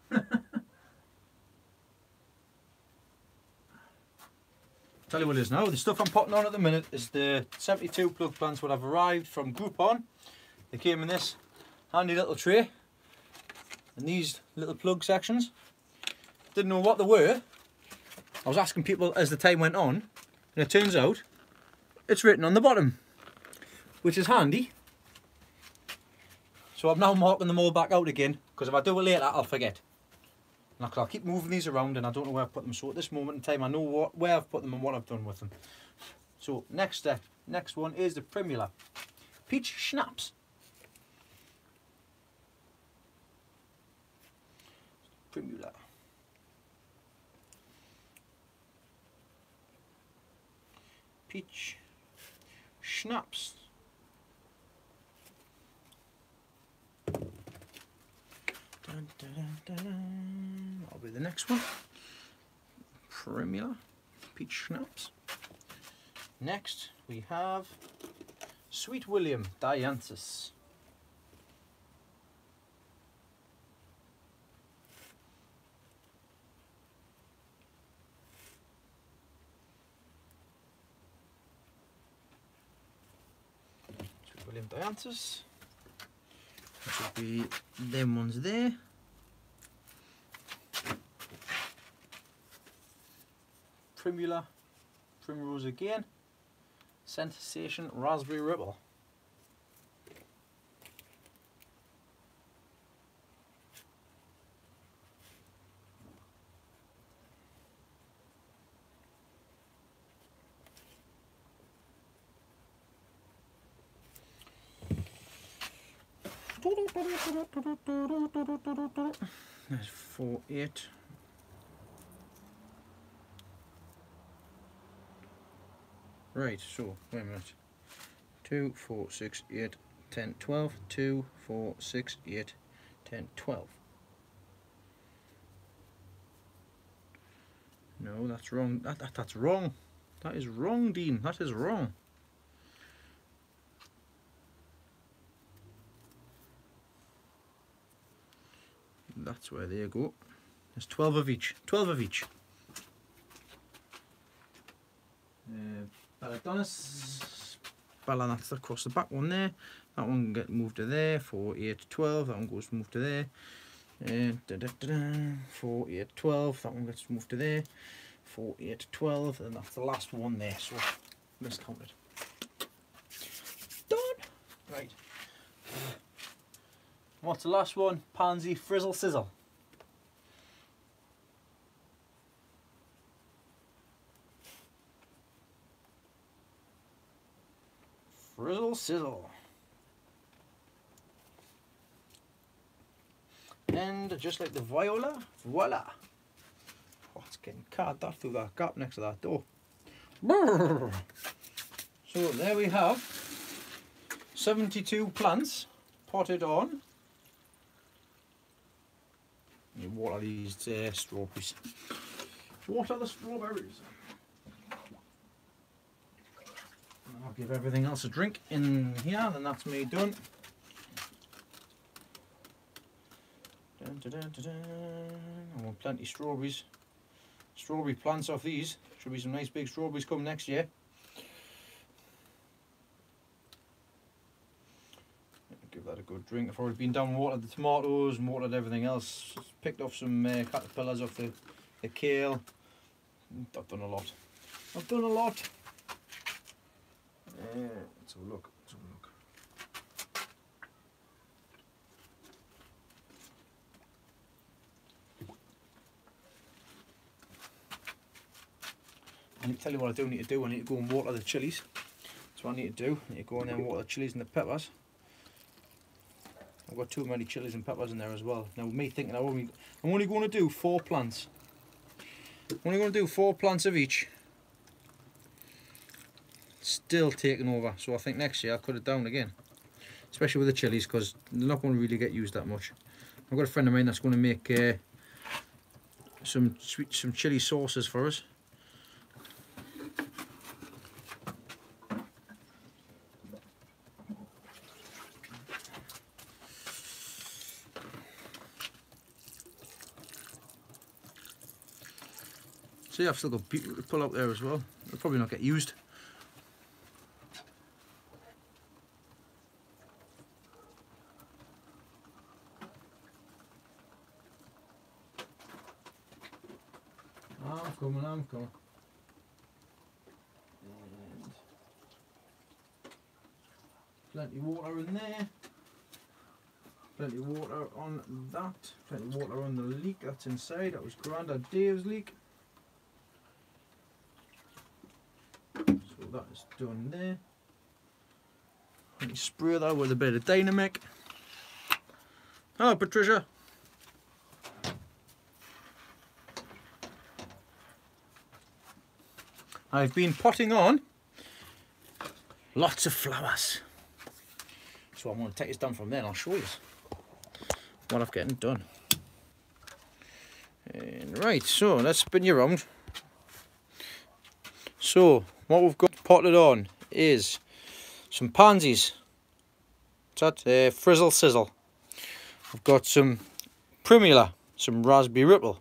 Tell you what it is now. The stuff I'm putting on at the minute is the 72 plug plants what have arrived from Groupon. They came in this handy little tray and these little plug sections. Didn't know what they were. I was asking people as the time went on, and it turns out it's written on the bottom, which is handy. So I'm now marking them all back out again, because if I do it later I'll forget. And I'll keep moving these around and I don't know where I've put them, so at this moment in time I know where I've put them and what I've done with them. So next one is the Primula Peach Schnapps. Primula. Peach Schnapps. Dun, dun, dun, dun. That'll be the next one. Primula Peach Schnapps. Next we have Sweet William Dianthus. Sweet William Dianthus. Which will be them ones there. Primula, Primrose again, Sensation Raspberry Ripple. There's 4, 8. Right, so wait a minute. 2, 4, 6, 8, 10, 12. 2, 4, 6, 8, 10, 12. No, that's wrong. That's wrong. That is wrong, Dean. That is wrong. That's where they go. There's 12 of each. 12 of each. Belladonna's. Bella, that's across the back one there. That one can get moved to there. 4, 8, 12. That one goes moved to there. 4, 8, 12. That one gets moved to there. 4, 8, 12. And that's the last one there. So miscounted. Done. Right. What's the last one? Pansy Frizzle Sizzle. Frizzle sizzle. And just like the viola, voila. Oh, it's getting carved that through that gap next to that door. Brrr. So there we have 72 plants potted on. You water these strawberries. Water the strawberries. I'll give everything else a drink in here, then that's me done. Dun, dun, dun, dun, dun. I want plenty of strawberries. Strawberry plants off these. Should be some nice big strawberries come next year. Give that a good drink. I've already been down and watered the tomatoes and watered everything else. Picked off some caterpillars off the kale. I've done a lot. I've done a lot. Let's have a look. Let's have a look. I need to tell you what I do need to do. I need to go and water the chilies. That's what I need to do. I need to go in there and water the chilies and the peppers. I've got too many chilies and peppers in there as well. Now me thinking I'm only going to do 4 plants. I'm only going to do 4 plants of each. Still taking over, so I think next year I'll cut it down again, especially with the chilies, because they're not going to really get used that much. I've got a friend of mine that's going to make some chili sauces for us. See, I've still got beetroot to pull out there as well. They'll probably not get used. I'm coming. And plenty of water in there. Plenty of water on that. Plenty of water on the leek that's inside. That was Grandad Dave's leek. So that is done there. Let me spray that with a bit of Dynamic. Hello, Patricia. I've been potting on lots of flowers. So I'm going to take this down from there and I'll show you what I've getting done. And right, so let's spin you around. So what we've got potted on is some pansies. What's that? Frizzle Sizzle. We've got some Primula, some Raspberry Ripple.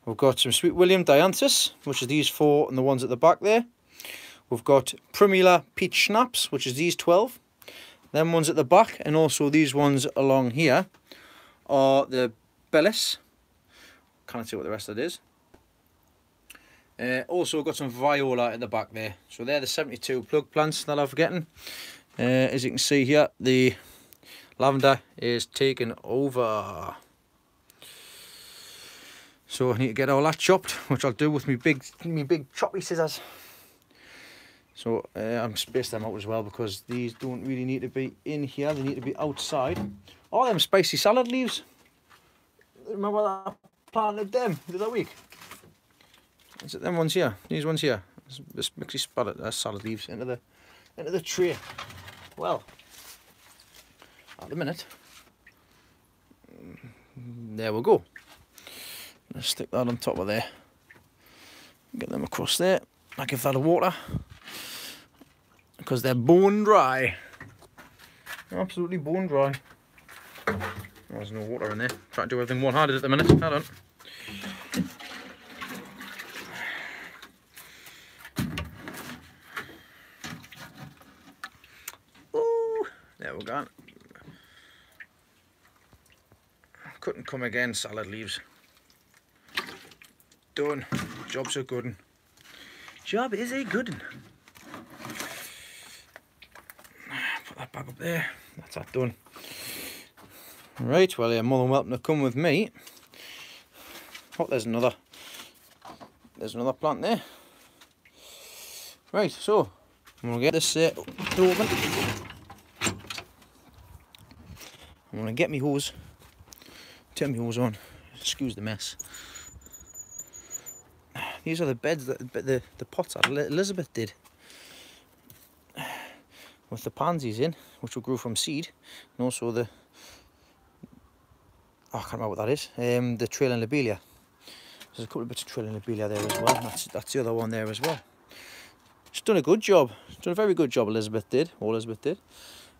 We've got some Sweet William Dianthus, which is these 4 and the ones at the back there. We've got Primula Peach Schnapps, which is these 12. Them ones at the back, and also these ones along here are the Bellis. Can't see what the rest of it is. Also got some Viola at the back there. So they're the 72 plug plants that I've getting. As you can see here, the lavender is taken over. So I need to get all that chopped, which I'll do with my big choppy scissors. So I'm spaced them out as well, because these don't really need to be in here, they need to be outside. Oh, them spicy salad leaves. Remember that I planted them the other week? Is it them ones here? These ones here. Just mix these salad leaves into the tray. Well, at the minute, there we go. Let's stick that on top of there. Get them across there. I give that a water, because they're bone dry. Absolutely bone dry. There's no water in there. Trying to do everything one-handed at the minute. Hold on. Ooh, there we go. Couldn't come again, salad leaves. Done. Job's a good one. Job is a good one. Put that back up there. That's that done. Right, well, you're more than welcome to come with me. Oh, there's another plant there. Right, so I'm going to get this open. I'm going to get my hose, turn my hose on, excuse the mess. These are the beds that the pots that Elizabeth did with the pansies in, which will grow from seed, and also the, I can't remember what that is, the trailing lobelia. There's a couple of bits of trailing lobelia there as well. That's the other one there as well. She's done a good job. She's done a very good job, Elizabeth did.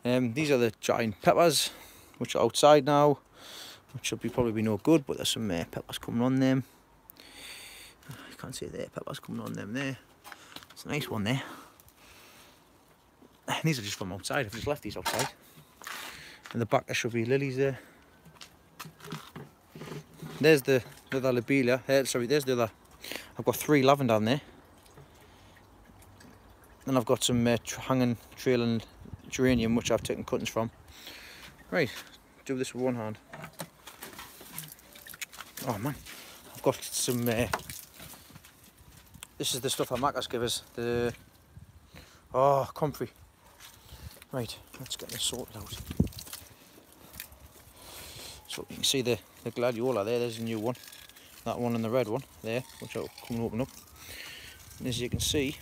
These are the giant peppers, which are outside now, which will probably be no good, but there's some peppers coming on them. You can't see there, peppers coming on them there. It's a nice one there. And these are just from outside. I've just left these outside. In the back there should be lilies there. There's the other lobelia. Sorry, there's the other. I've got 3 lavender down there. Then I've got some hanging trailing geranium, which I've taken cuttings from. Right, do this with one hand. Oh man, I've got some. This is the stuff that Macca's give us. The comfrey. Right, let's get this sorted out. So you can see the gladiola there. There's a new one. That one and the red one there, which I'll come and open up. And as you can see,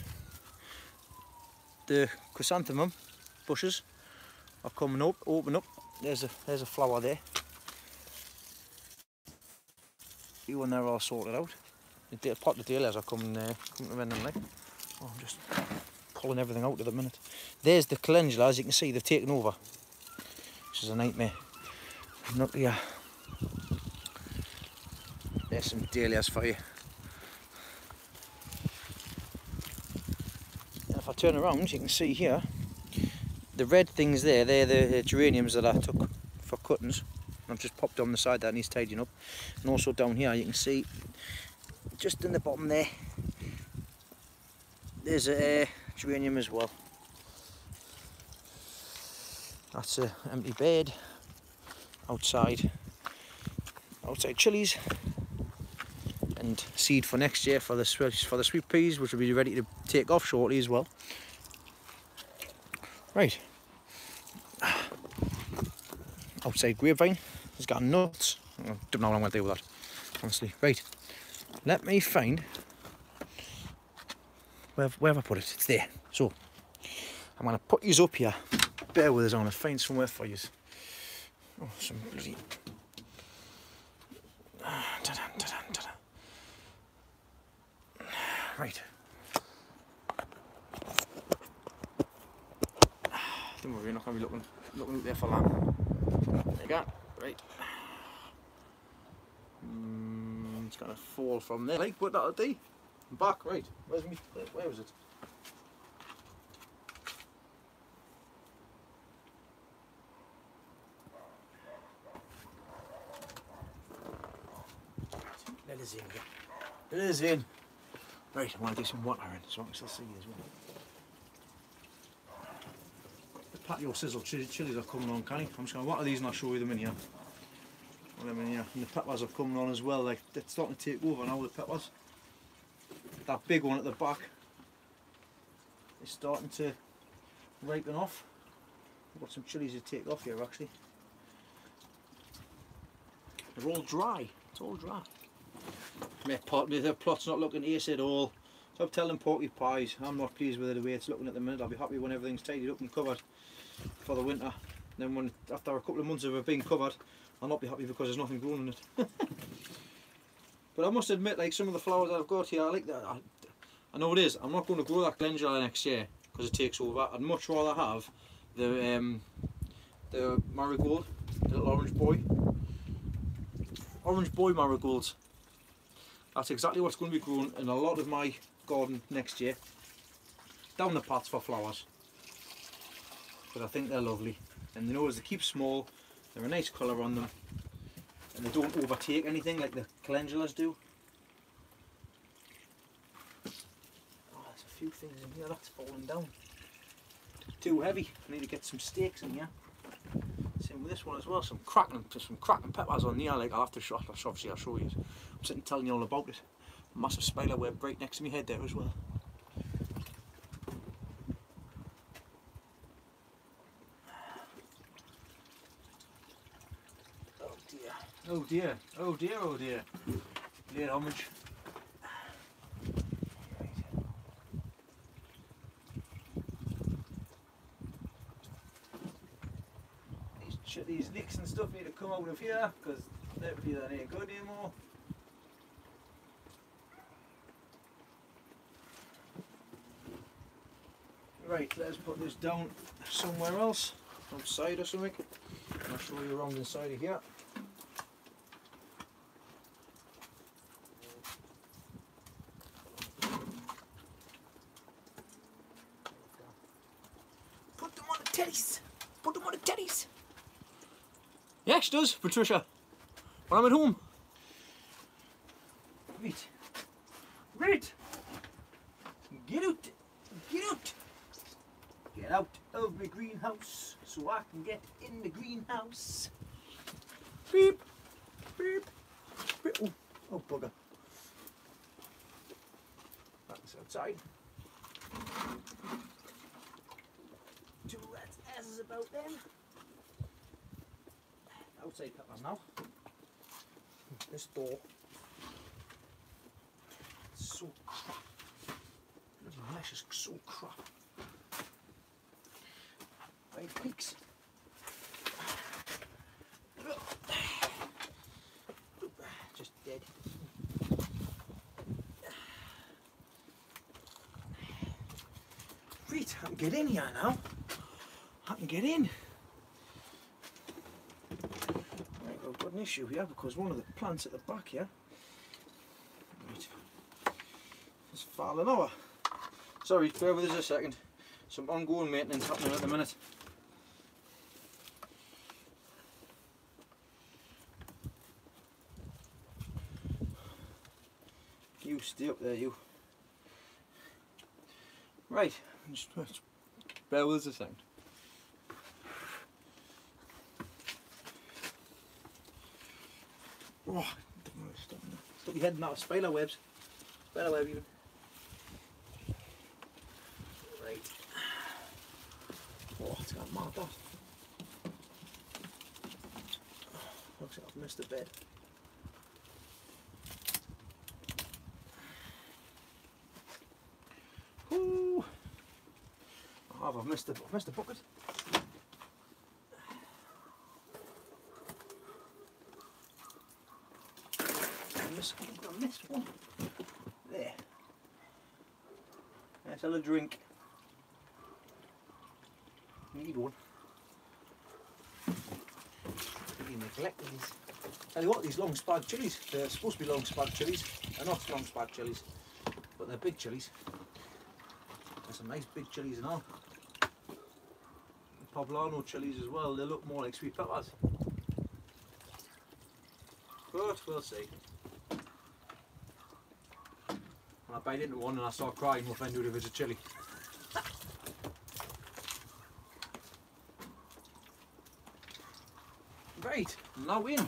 the chrysanthemum bushes are coming up, open up. There's a flower there. You and they're all sorted out. The pot of dahlias are coming to end in like. Oh, I'm just pulling everything out at the minute. There's the calendula, as you can see, they've taken over. Which is a nightmare. Look here. There's some dahlias for you. And if I turn around, you can see here, the red things there, they're the geraniums that I took for cuttings. I've just popped on the side that needs tidying up. And also down here, you can see, just in the bottom there, there's a geranium as well. That's an empty bed outside chilies, and seed for next year for the sweet peas, which will be ready to take off shortly as well. Right, outside grapevine has got nuts. I don't know what I'm going to do with that, honestly. Right, let me find where have I put it. It's there. So I'm going to put these up here. Bear with us, I'm going to find somewhere for you. Oh, some bloody. Right. Don't worry, you're not going to be looking out there for lamb. There you go. Right. It's going to fall from there. Like, but that'll do. I'm back. Right. Where was it? Let us in again. Let us in. Right, I want to do some water in so I can still see you as well. The patio sizzle chilies are coming on, Kenny. I'm just going to water these and I'll show you them in here. And the peppers are coming on as well. Like, they're starting to take over now, the peppers. That big one at the back is starting to ripen off. I've got some chilies to take off here actually. They're all dry. It's all dry. The plot's not looking ace at all. So I'm telling Porky Pies, I'm not pleased with the way it's looking at the minute. I'll be happy when everything's tidied up and covered for the winter. And then after a couple of months of it being covered, I'll not be happy because there's nothing growing in it. But I must admit, like some of the flowers that I've got here, I like that. I know it is. I'm not going to grow that calendula next year because it takes over. I'd much rather have the marigold, the little orange boy marigolds. That's exactly what's going to be grown in a lot of my garden next year. Down the paths for flowers. But I think they're lovely. And you know, as they keep small, they're a nice colour on them. And they don't overtake anything like the calendulas do. Oh, there's a few things in here that's falling down. Too heavy. I need to get some stakes in here. Same with this one as well. Some cracking peppers on here. Like I'll have to show. Obviously, I'll show you. I'm sitting telling you all about it. A massive spider web right next to my head there as well. Oh dear, oh dear, oh dear. Late homage. These nicks and stuff need to come out of here because they're ain't good anymore. Right, let's put this down somewhere else, outside or something. I'll show you around inside of here. Put them on the teddies! Put them on the teddies! Yeah, she does, Patricia. When I'm at home. Right. Right. Get out. Get out. Get out of the greenhouse so I can get in the greenhouse. Beep. Beep. Beep. Oh, oh bugger. That's outside. Two rats' asses about them. Outside peppers now. This door. It's so crap. Bloody mesh is so crap. Right, pigs. Just dead. Right, I can get in here now. I can get in. I've got an issue here because one of the plants at the back here, right, is falling over. Sorry, bear with us a second. Some ongoing maintenance happening at the minute. You stay up there, you. Right, just bear with us a second. Oh, stop your head in that spider webs. Spider web even. Right. Oh, it's got marked off. Looks like I've missed the bed. Ooh. Oh, I've missed the bucket. I missed one. There. Let's have a drink. Need one. You neglected these. Tell you what, these long spag chilies, they're supposed to be long spag chilies. They're not long spag chilies, but they're big chilies. There's some nice big chilies and all. Poblano chilies as well, they look more like sweet peppers. But we'll see. When I bite into one and I start crying, we'll find out if it's a chilli. Right, I'm now in.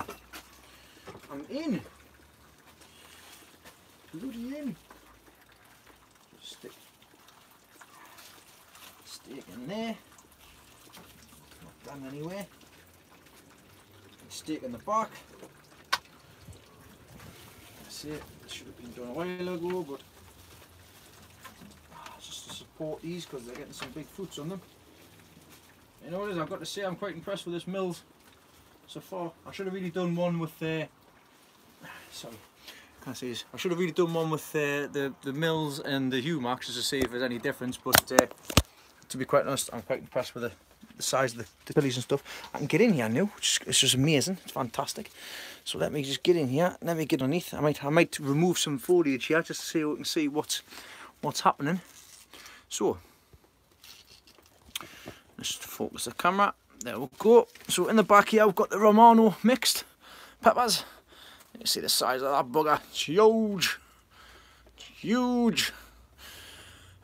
I'm in. Bloody in. Stick in there. Not done anywhere. Stick in the back. That's it. Should have been done a while ago, but just to support these because they're getting some big fruits on them. You know what it is, I've got to say I'm quite impressed with this Mills so far. I should have really done one with sorry, can't say this. I should have really done one with the Mills and the Humax just to see if there's any difference, but to be quite honest, I'm quite impressed with the size of the chilies and stuff. I can get in here now, it's just amazing, it's fantastic. So let me just get in here, let me get underneath. I might remove some foliage here just to see we can see what's happening. So just focus the camera. There we go. So in the back here I've got the Romano mixed peppers. You see the size of that bugger. It's huge. It's huge.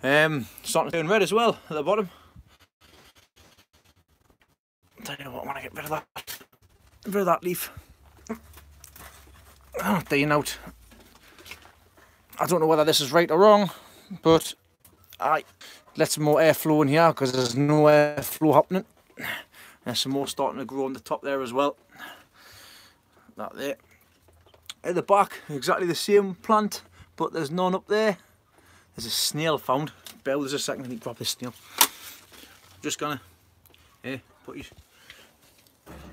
Starting to turn red as well at the bottom. Tell you what, I want to get rid of that leaf. Oh, dying out. I don't know whether this is right or wrong, but I let some more airflow in here because there's no airflow happening. There's some more starting to grow on the top there as well. That there. At the back, exactly the same plant, but there's none up there. There's a snail found. Bear with us a second, I need to grab this snail. Just gonna, put your,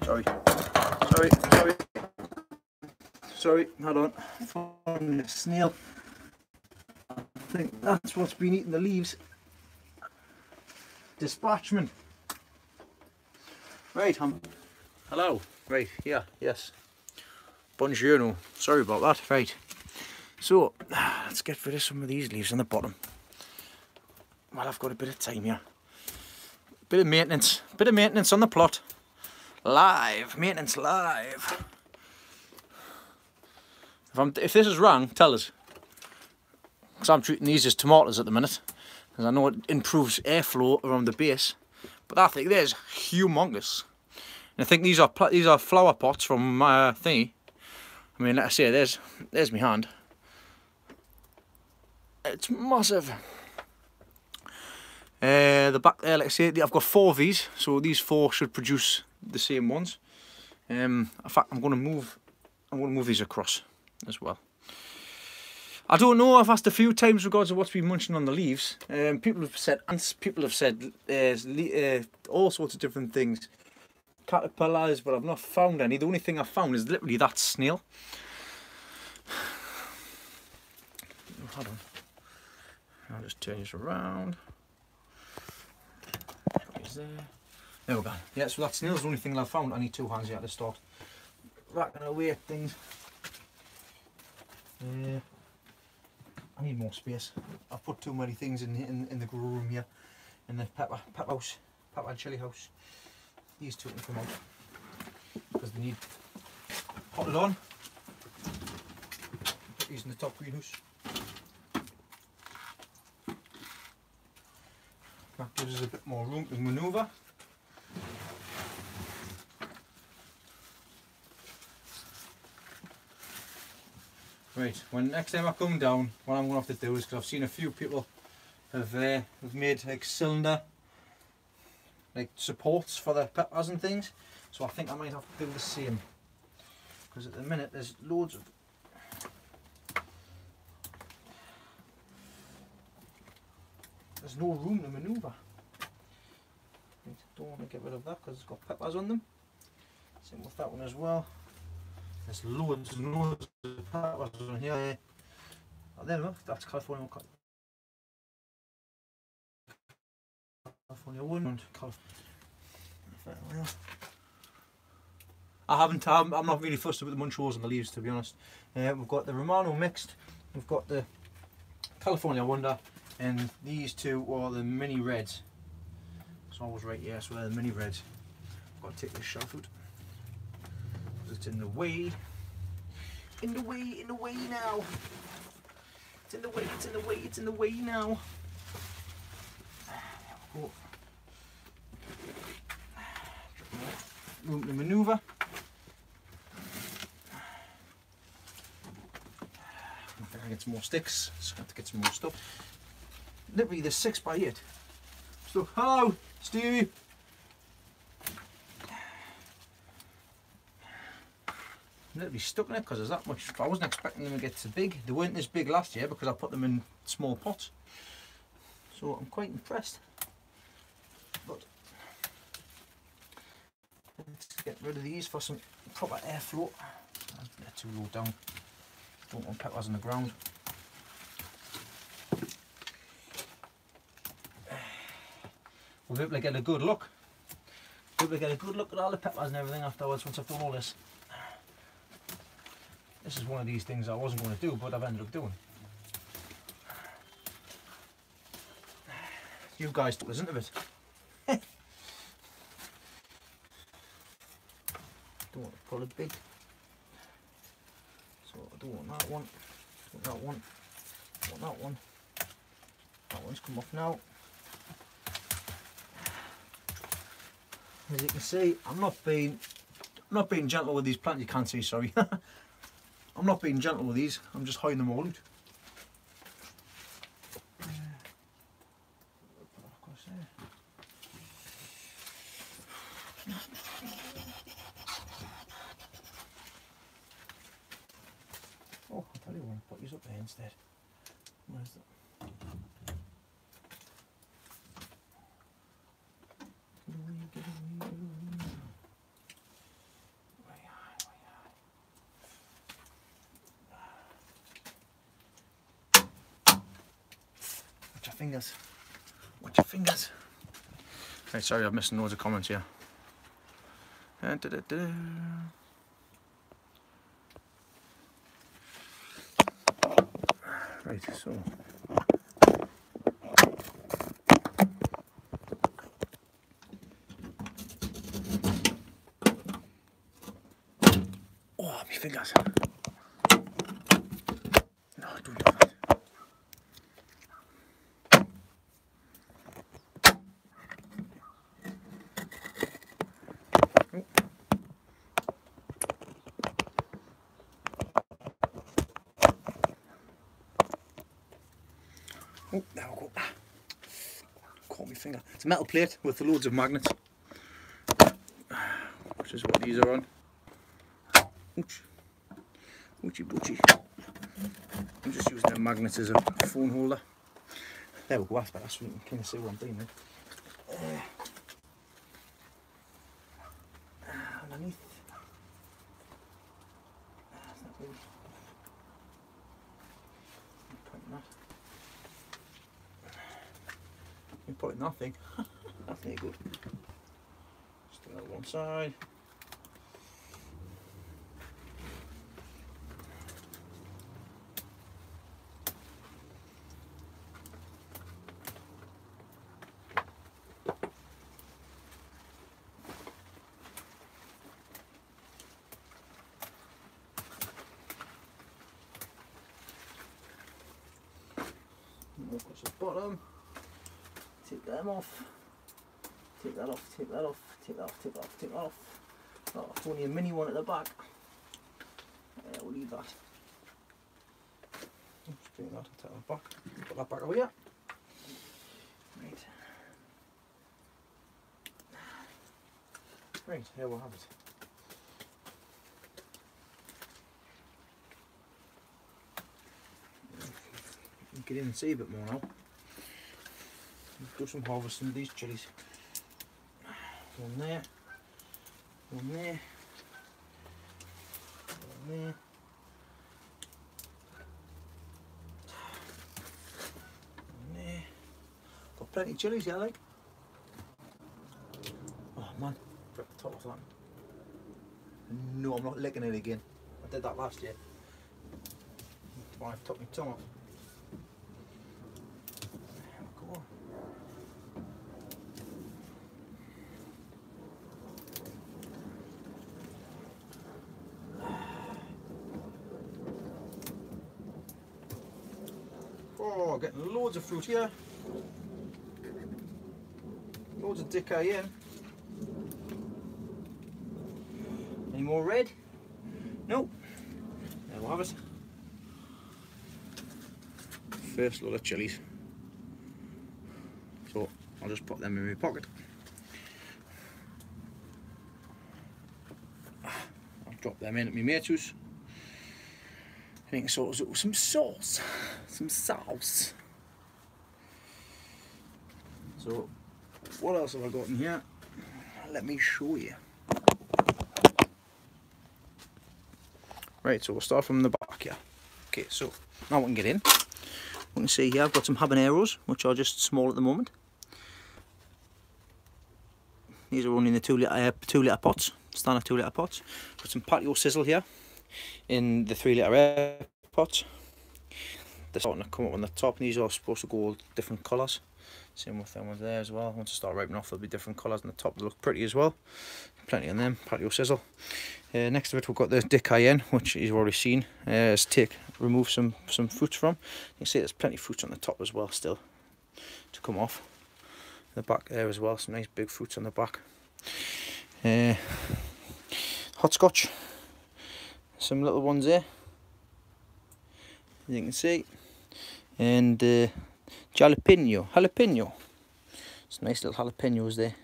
sorry, hold on. Found a snail. I think that's what's been eating the leaves. Dispatchment. Right, hello. Right, yeah, yes. Buongiorno. Sorry about that. Right. So, let's get rid of some of these leaves on the bottom. Well, I've got a bit of time here. Bit of maintenance on the plot. Live. Maintenance live. If this is wrong, tell us. Because I'm treating these as tomatoes at the minute. Because I know it improves airflow around the base. But I think there's humongous. And I think these are flower pots from my thingy. I mean, like I say, there's my hand. It's massive. The back there, like I say, I've got 4 of these, so these 4 should produce the same ones. In fact, I'm going to move these across as well. I don't know. I've asked a few times regards to what's been munching on the leaves. People have said ants. People have said all sorts of different things. Caterpillars, but I've not found any. The only thing I've found is literally that snail. Hold on. I'll just turn this around. There we go. Yeah, so that snail's the only thing I've found. I need 2 hands here to start racking away at things. I need more space. I've put too many things in the grow room here, in the pepper and chili house. These 2 can come out because they need potted on. Put these in the top greenhouse. That gives us a bit more room to manoeuvre. Right, when next time I come down, what I'm going to have to do is, because I've seen a few people have made like cylinder, like supports for their peppers and things, so I think I might have to do the same, because at the minute there's loads of there's no room to manoeuvre. Right, don't want to get rid of that because it's got peppers on them. Same with that one as well. There's loads and loads of peppers on here. Oh, there we go. That's California one and California. I'm not really fussed about the munch holes and the leaves, to be honest. We've got the Romano mixed, we've got the California Wonder, and these 2 are the mini reds. So I was right, yeah, so they're the mini reds. I've got to take this shelf out. It's in the way. In the way now. It's in the way now. There we go. Room to manoeuvre. I'm gonna get some more sticks. Just have to get some more stuff. Literally, there's 6 by 8. So, hello, Stevie. I'm literally stuck in it because there's that much. I wasn't expecting them to get so big. They weren't this big last year because I put them in small pots. So I'm quite impressed. But let's get rid of these for some proper airflow. That's a bit too low down. Don't want peppers on the ground. We'll be able to get a good look. We'll be able to get a good look at all the peppers and everything afterwards once I've done all this. This is one of these things I wasn't going to do, but I've ended up doing. You guys took us into it. Don't want to pull it big. So I don't want that one. Don't want that one. Don't want that one. That one's come off now. As you can see, I'm not being gentle with these plants. You can't see, sorry. I'm not being gentle with these. I'm just hiding them all out. tell you what, I'll put these up there instead. Where's that? Get away, get away, get away. Watch your fingers. Watch your fingers. Right, sorry, I'm missing loads of comments here. Right, so. Oh, my fingers. No, don't do that. Oh, there we go. Caught my finger. It's a metal plate with loads of magnets, which is what these are on. Ouch. Ouchie boochie. I'm just using the magnets as a phone holder. There we go, that's better, so you can kind of see what I'm doing then. Underneath. That's not good. You're putting nothing. That's not good. Just do that one side. Across the bottom, take them off, take that off, take that off, take that off, take that off, take that off. Oh, it's only a mini one at the back. Yeah, we'll leave that. Just bring that, take that back, put that back over here. Right. Right, here we'll have it. Get in and see a bit more now. Do some harvesting of these chilies. One there, one there, one there. One there. Got plenty of chilies here, like. Oh man, rip the top off that. No, I'm not licking it again. I did that last year. That's why I've took my tongue off. Oh, getting loads of fruit here. Loads of dick in. Any more red? Nope. There we'll have it. First load of chilies. So I'll just put them in my pocket. I'll drop them in at my mate's house. I think sort of some sauce. Some sauce. So what else have I got in here? Let me show you. Right, so we'll start from the back here. Okay, so now we can get in. We can see here I've got some habaneros, which are just small at the moment. These are only in the 2 litre pots, standard 2 litre pots. Got some patio sizzle here in the 3 litre air pots. They're starting to come up on the top, and these are supposed to go different colours. Same with them ones there as well. Once they start ripening off, there'll be different colours on the top. They look pretty as well. Plenty on them, patio sizzle. Next to it, we've got the de Cayenne, which you've already seen. Let's remove some fruits from. You can see there's plenty of fruits on the top as well still to come off. The back there as well, some nice big fruits on the back. Hot scotch, some little ones there, as you can see, and jalapeno. Some nice little jalapenos there.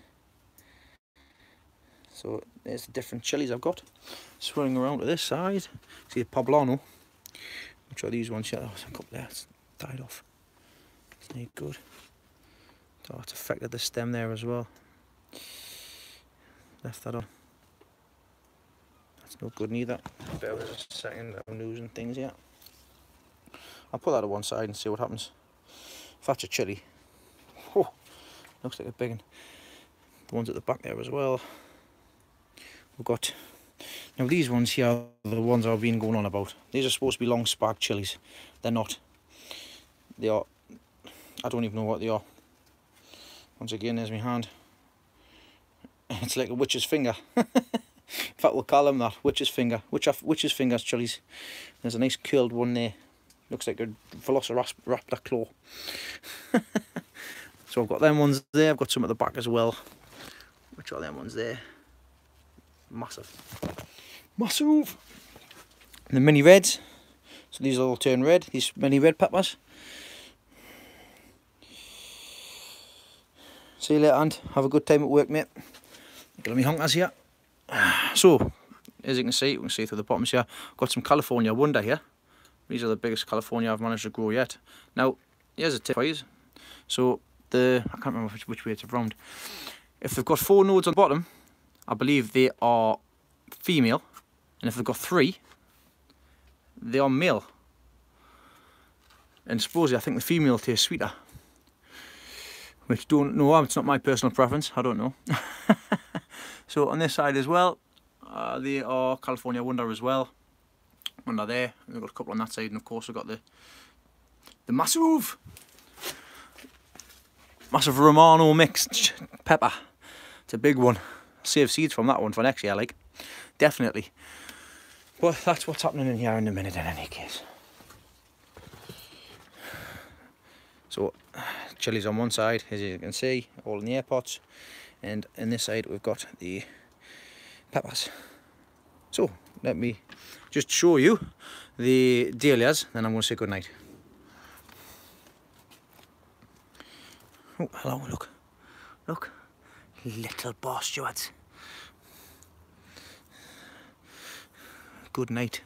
So there's the different chilies I've got. Swirling around to this side, see the poblano Which are these ones? Yeah, there was a couple there. It's died off. It's not good. So it's affected the stem there as well. Left that on. That's no good neither. Bear with us a second, I'm losing things here. I'll put that to one side and see what happens. If that's a chili. Oh, looks like a big one. The ones at the back there as well. We've got, now these ones here are the ones I've been going on about. These are supposed to be long spark chilies. They're not. They are, I don't even know what they are. Once again, there's my hand. It's like a witch's finger. In fact, we'll call them that, witch's finger. Witch's fingers chilies. There's a nice curled one there. Looks like a velociraptor claw. So I've got them ones there. I've got some at the back as well. Which are them ones there? Massive. Massive! And the mini reds. So these will all turn red. These mini red peppers. See you later, and have a good time at work, mate. Look at me honkers here. So, as you can see through the bottoms here, I've got some California Wonder here. These are the biggest California I've managed to grow yet. Now, here's a tip for you. So, I can't remember which way it's around. If they've got 4 nodes on the bottom, I believe they are female. And if they've got 3, they are male. And supposedly, I think the female tastes sweeter. Which don't know, it's not my personal preference, I don't know. So on this side as well, they are California Wonder as well. Under there, and we've got a couple on that side, and of course we've got the massive Romano mixed pepper. It's a big one. Save seeds from that one for next year, like, definitely. But that's what's happening in here in a minute in any case. So, chilies on one side, as you can see, all in the air pots, and in this side we've got the peppers. So, let me just show you the dahlias, then I'm going to say good night. Oh, hello, look, little boss Stuarts. Good night.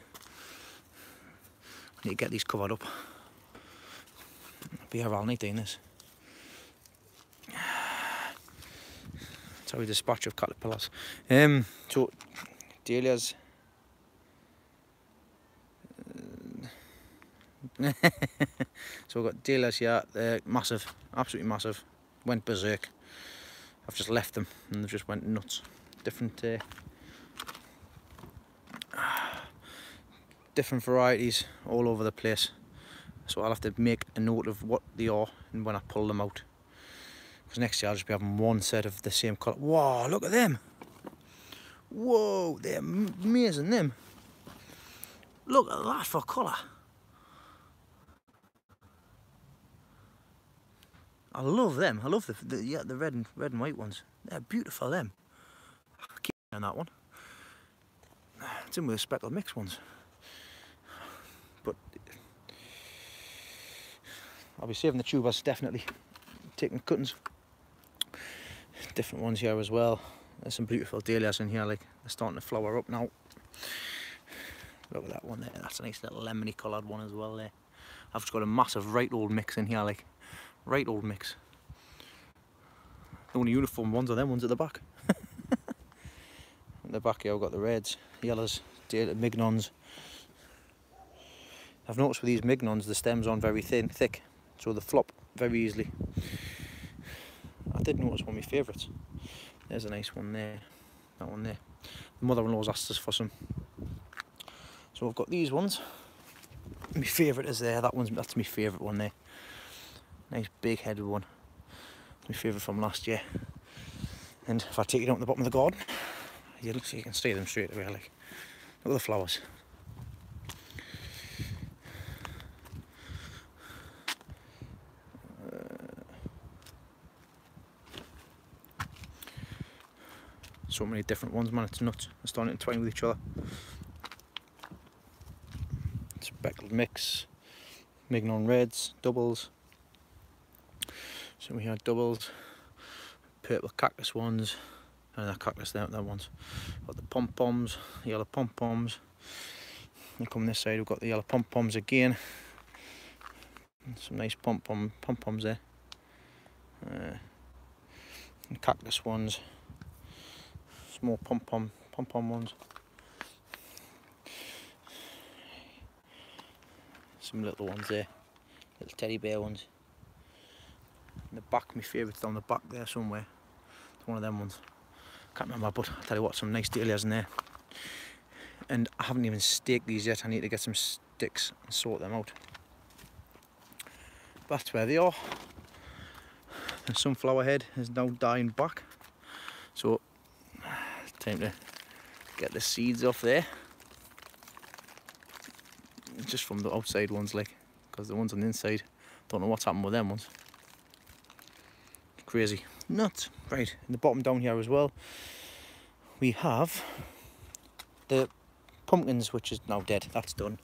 I need to get these covered up. I'll be here all night doing this. That's how we dispatch of caterpillars. So, dahlias. So we've got dahlias here, they're massive, absolutely massive. Went berserk. I've just left them and they just went nuts. Different varieties all over the place. So I'll have to make a note of what they are and when I pull them out. Because next year I'll just be having one set of the same colour. Wow, look at them! Whoa, they're amazing, them. Look at that for colour. I love them. I love the red and white ones. They're beautiful, them. I keep on that one. It's in with the speckled mixed ones. But I'll be saving the tubers, definitely. Taking cuttings. Different ones here as well. There's some beautiful dahlias in here, like they're starting to flower up now. Look at that one there. That's a nice little lemony coloured one as well there. I've just got a massive right old mix in here, like right old mix. The only uniform ones are them ones at the back. At the back here I've got the reds, yellows, mignons. I've noticed with these mignons the stems aren't very thick, so they flop very easily. I did notice one of my favourites. There's a nice one there, that one there. The mother-in-law's asked us for some. So I've got these ones. My favourite is there, that's my favourite one there. Nice big headed one. My favourite from last year. And if I take it out in the bottom of the garden, you can see them straight away, like. Look at the flowers. So many different ones, man, it's nuts. They're starting to entwine with each other. Speckled mix, mignon reds, doubles. So we had doubles, purple cactus ones, and the cactus that ones. Got the pom-poms, yellow pom-poms. And come this side, we've got the yellow pom-poms again. Some nice pom-poms there. And cactus ones. Small pom-pom ones. Some little ones there. Little teddy bear ones. In the back, my favourite's down the back there somewhere. It's one of them ones. Can't remember, but I'll tell you what, some nice dahlias in there. And I haven't even staked these yet. I need to get some sticks and sort them out. But that's where they are. The sunflower head is now dying back. So, time to get the seeds off there. Just from the outside ones, like, because the ones on the inside, don't know what's happened with them ones. Crazy. Nuts. Right, in the bottom down here as well, we have the pumpkins, which is now dead. That's done.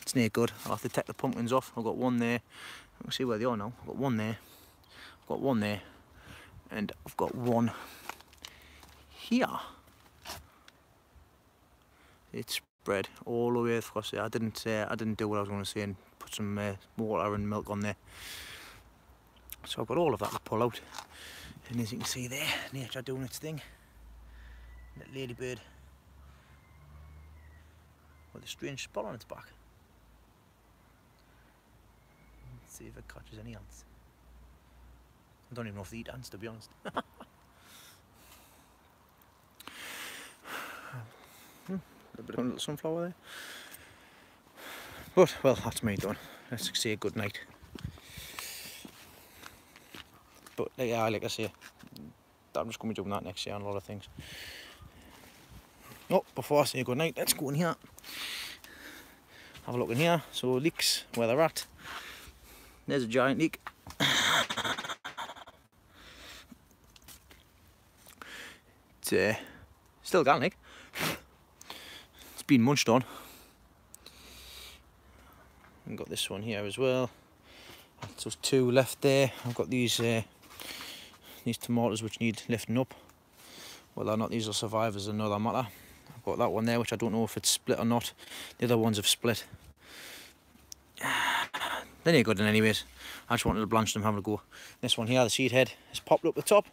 It's no good. I'll have to take the pumpkins off. I've got one there. I'll see where they are now. I've got one there. I've got one there. And I've got one here. It's spread all the way across there. I didn't do what I was going to say and put some water and milk on there. So I've got all of that to pull out. And as you can see there, nature doing its thing. That ladybird with a strange spot on its back. Let's see if it catches any ants. I don't even know if they eat ants, to be honest. A bit of a little sunflower there. But, well, that's me done. Let's say a good night. But, like I say, I'm just going to be doing that next year on a lot of things. Oh, before I say good night, let's go in here. Have a look in here. So, leeks, where they're at. There's a giant leek. It's still going, like. It's been munched on. I've got this one here as well. So there's two left there. I've got these tomatoes which need lifting up. Well, they're not. These are survivors, another matter. I've got that one there, which I don't know if it's split or not. The other ones have split. They're no good in anyways. I just wanted to blanch them, having a go. This one here, the seed head, has popped up the top.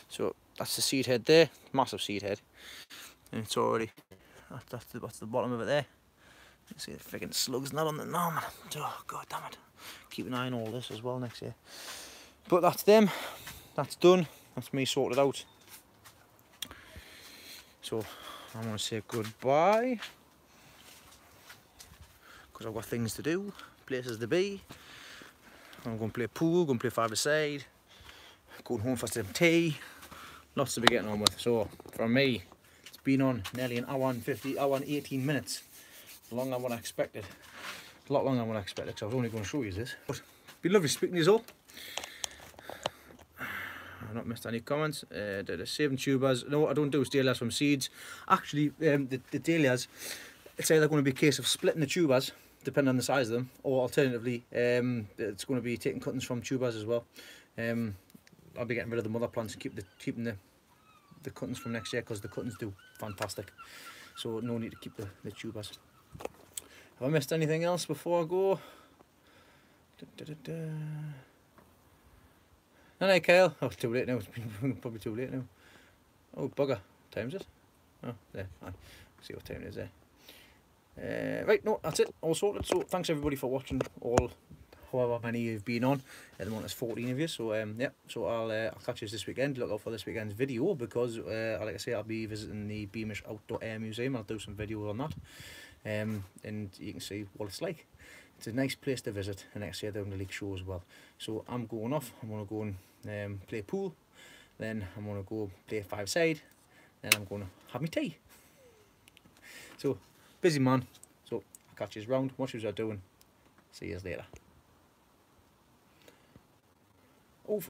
So that's the seed head there, massive seed head. And it's already, that's the bottom of it there. You see the freaking slugs not on the norm. Oh, god damn it. Keep an eye on all this as well next year. But that's them. That's done. That's me sorted out. So I want to say goodbye. Because I've got things to do, places to be. I'm going to play pool, going to play five-a-side. Going home for some tea. Lots to be getting on with. So from me, it's been on nearly an hour and 18 minutes. Longer than what I expected. A lot longer than what I expected, because I was only going to show you this. But it's been lovely speaking to you all. I've not missed any comments. The saving tubers. No, I don't do dahlias from seeds. Actually, the dahlias, it's either going to be a case of splitting the tubers, depending on the size of them, or alternatively, it's going to be taking cuttings from tubers as well. I'll be getting rid of the mother plants and keeping the cuttings from next year, because the cuttings do fantastic. So no need to keep the tubers. Have I missed anything else before I go? No, Kyle. Oh, too late now. It's been probably too late now. Oh, bugger. What time is it? Oh, there. See what time it is there. Right, no, that's it. All sorted. So thanks everybody for watching. All however many you've been on. At the moment, there's 14 of you. So yeah. So I'll catch you this weekend. Look out for this weekend's video, because like I say, I'll be visiting the Beamish Outdoor Air Museum. I'll do some video on that. And you can see what it's like. It's a nice place to visit, and next year they're doing the leek show as well. So I'm going off. I'm going to go and play pool. Then I'm going to go play five-side. Then I'm going to have my tea. So busy man. So I'll catch you round. What you are doing. See you later.